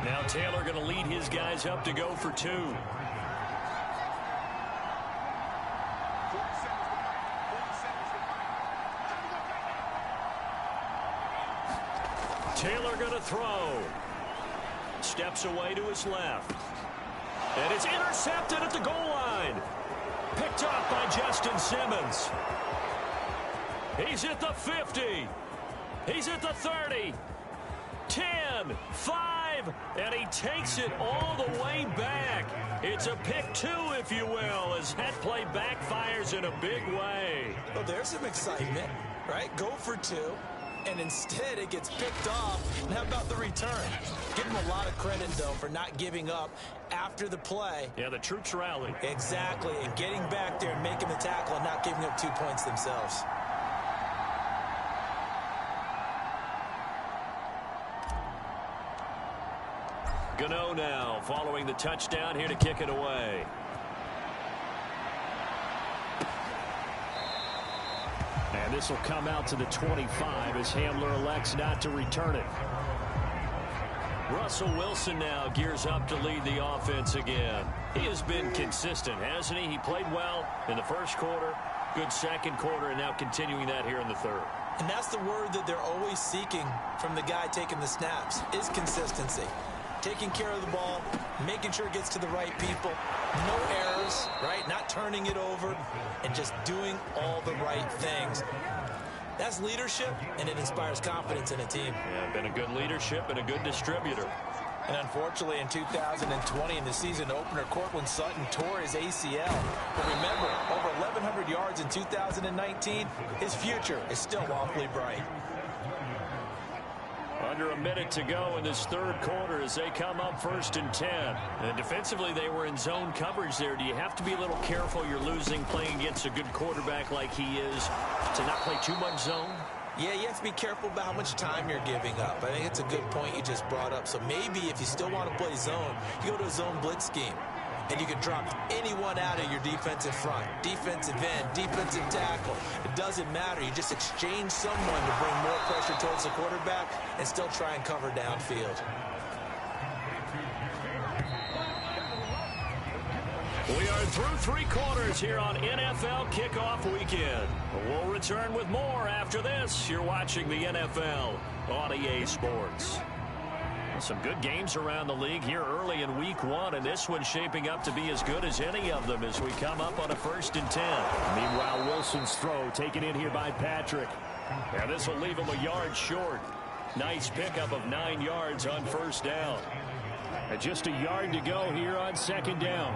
Now Taylor going to lead his guys up to go for 2. Taylor going to throw. Steps away to his left. And it's intercepted at the goal line. Picked up by Justin Simmons. He's at the 50. He's at the 30. 10, 5, and he takes it all the way back. It's a pick 2, if you will, as that play backfires in a big way. Well, there's some excitement, right? Go for 2, and instead it gets picked off. And how about the return? Give him a lot of credit, though, for not giving up after the play. Yeah, the troops rally. Exactly, and getting back there and making the tackle and not giving up 2 points themselves. Gano now following the touchdown here to kick it away. This will come out to the 25 as Hamler elects not to return it. Russell Wilson now gears up to lead the offense again. He has been consistent, hasn't he? He played well in the first quarter, good second quarter, and now continuing that here in the third. And that's the word that they're always seeking from the guy taking the snaps, is consistency. Taking care of the ball, making sure it gets to the right people, no errors, right? Not turning it over, and just doing all the right things. That's leadership, and it inspires confidence in a team. Yeah, been a good leadership and a good distributor. And unfortunately, in 2020, in the season opener, Cortland Sutton tore his ACL. But remember, over 1,100 yards in 2019, his future is still awfully bright. Under a minute to go in this third quarter as they come up 1st and 10. And defensively, they were in zone coverage there. Do you have to be a little careful you're losing playing against a good quarterback like he is to not play too much zone? Yeah, you have to be careful about how much time you're giving up. I think it's a good point you just brought up. So maybe if you still want to play zone, you go to a zone blitz scheme. And you can drop anyone out of your defensive front. Defensive end, defensive tackle. It doesn't matter. You just exchange someone to bring more pressure towards the quarterback and still try and cover downfield. We are through 3 quarters here on NFL Kickoff Weekend. We'll return with more after this. You're watching the NFL on EA Sports. Some good games around the league here early in week 1, and this one's shaping up to be as good as any of them as we come up on a 1st and 10. Meanwhile, Wilson's throw taken in here by Patrick. And this will leave him a yard short. Nice pickup of 9 yards on 1st down. And just a yard to go here on 2nd down.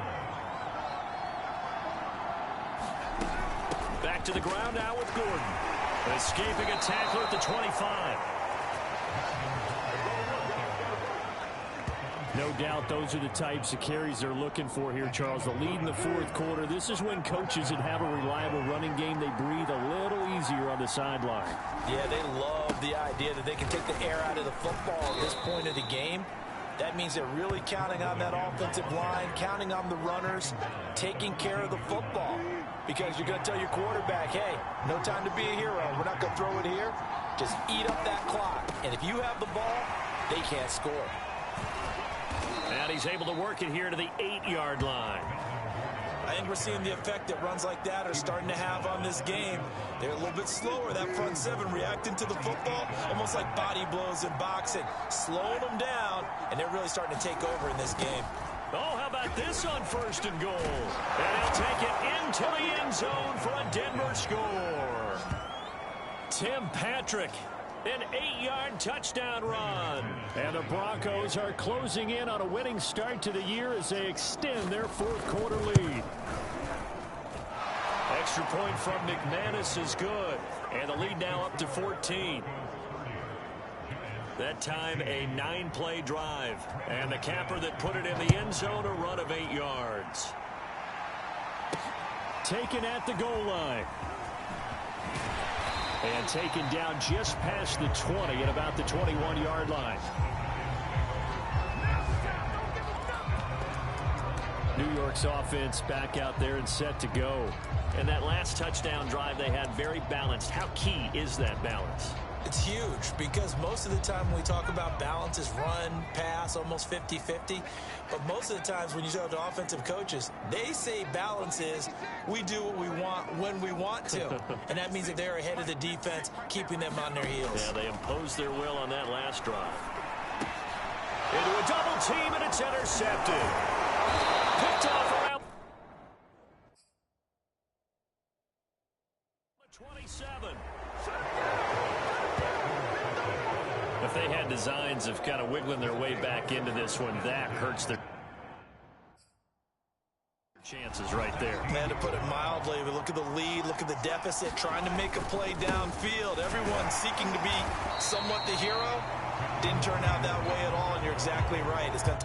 Back to the ground now with Gordon. Escaping a tackler at the 25. No doubt those are the types of carries they're looking for here, Charles. The lead in the 4th quarter. This is when coaches that have a reliable running game, they breathe a little easier on the sideline. Yeah, they love the idea that they can take the air out of the football at this point of the game. That means they're really counting on that offensive line, counting on the runners, taking care of the football. Because you're going to tell your quarterback, hey, no time to be a hero. We're not going to throw it here. Just eat up that clock. And if you have the ball, they can't score. And he's able to work it here to the 8-yard line. I think we're seeing the effect that runs like that are starting to have on this game. They're a little bit slower, that front 7 reacting to the football, almost like body blows in boxing, slowing them down, and they're really starting to take over in this game. Oh, how about this on 1st and goal? And he'll take it into the end zone for a Denver score. Tim Patrick, an 8-yard touchdown run. And the Broncos are closing in on a winning start to the year as they extend their 4th quarter lead. Extra point from McManus is good. And the lead now up to 14. That time a 9-play drive. And the capper that put it in the end zone, a run of 8 yards. Taken at the goal line. And taken down just past the 20 at about the 21-yard line. New York's offense back out there and set to go. And that last touchdown drive they had very balanced. How key is that balance? It's huge because most of the time when we talk about balance is run, pass, almost 50-50. But most of the times when you talk to offensive coaches, they say balance is we do what we want when we want to. And that means that they're ahead of the defense, keeping them on their heels. Yeah, they imposed their will on that last drive. Into a double team, and it's intercepted. Picked off around 27. If they had designs of kind of wiggling their way back into this one, that hurts their chances right there. Man, to put it mildly, we look at the lead, look at the deficit, trying to make a play downfield. Everyone seeking to be somewhat the hero. Didn't turn out that way at all, and you're exactly right. It's got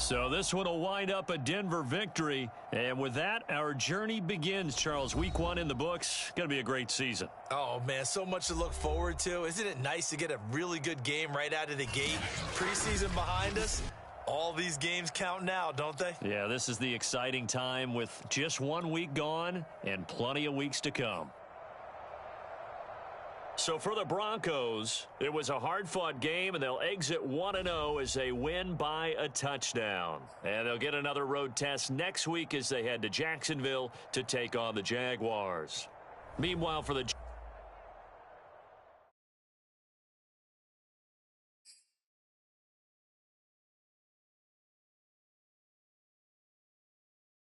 So this one will wind up a Denver victory. And with that, our journey begins, Charles. Week 1 in the books. Going to be a great season. Oh, man, so much to look forward to. Isn't it nice to get a really good game right out of the gate? Preseason behind us. All these games count now, don't they? Yeah, this is the exciting time with just 1 week gone and plenty of weeks to come. So for the Broncos, it was a hard-fought game, and they'll exit 1-0 as they win by a touchdown. And they'll get another road test next week as they head to Jacksonville to take on the Jaguars. Meanwhile, for the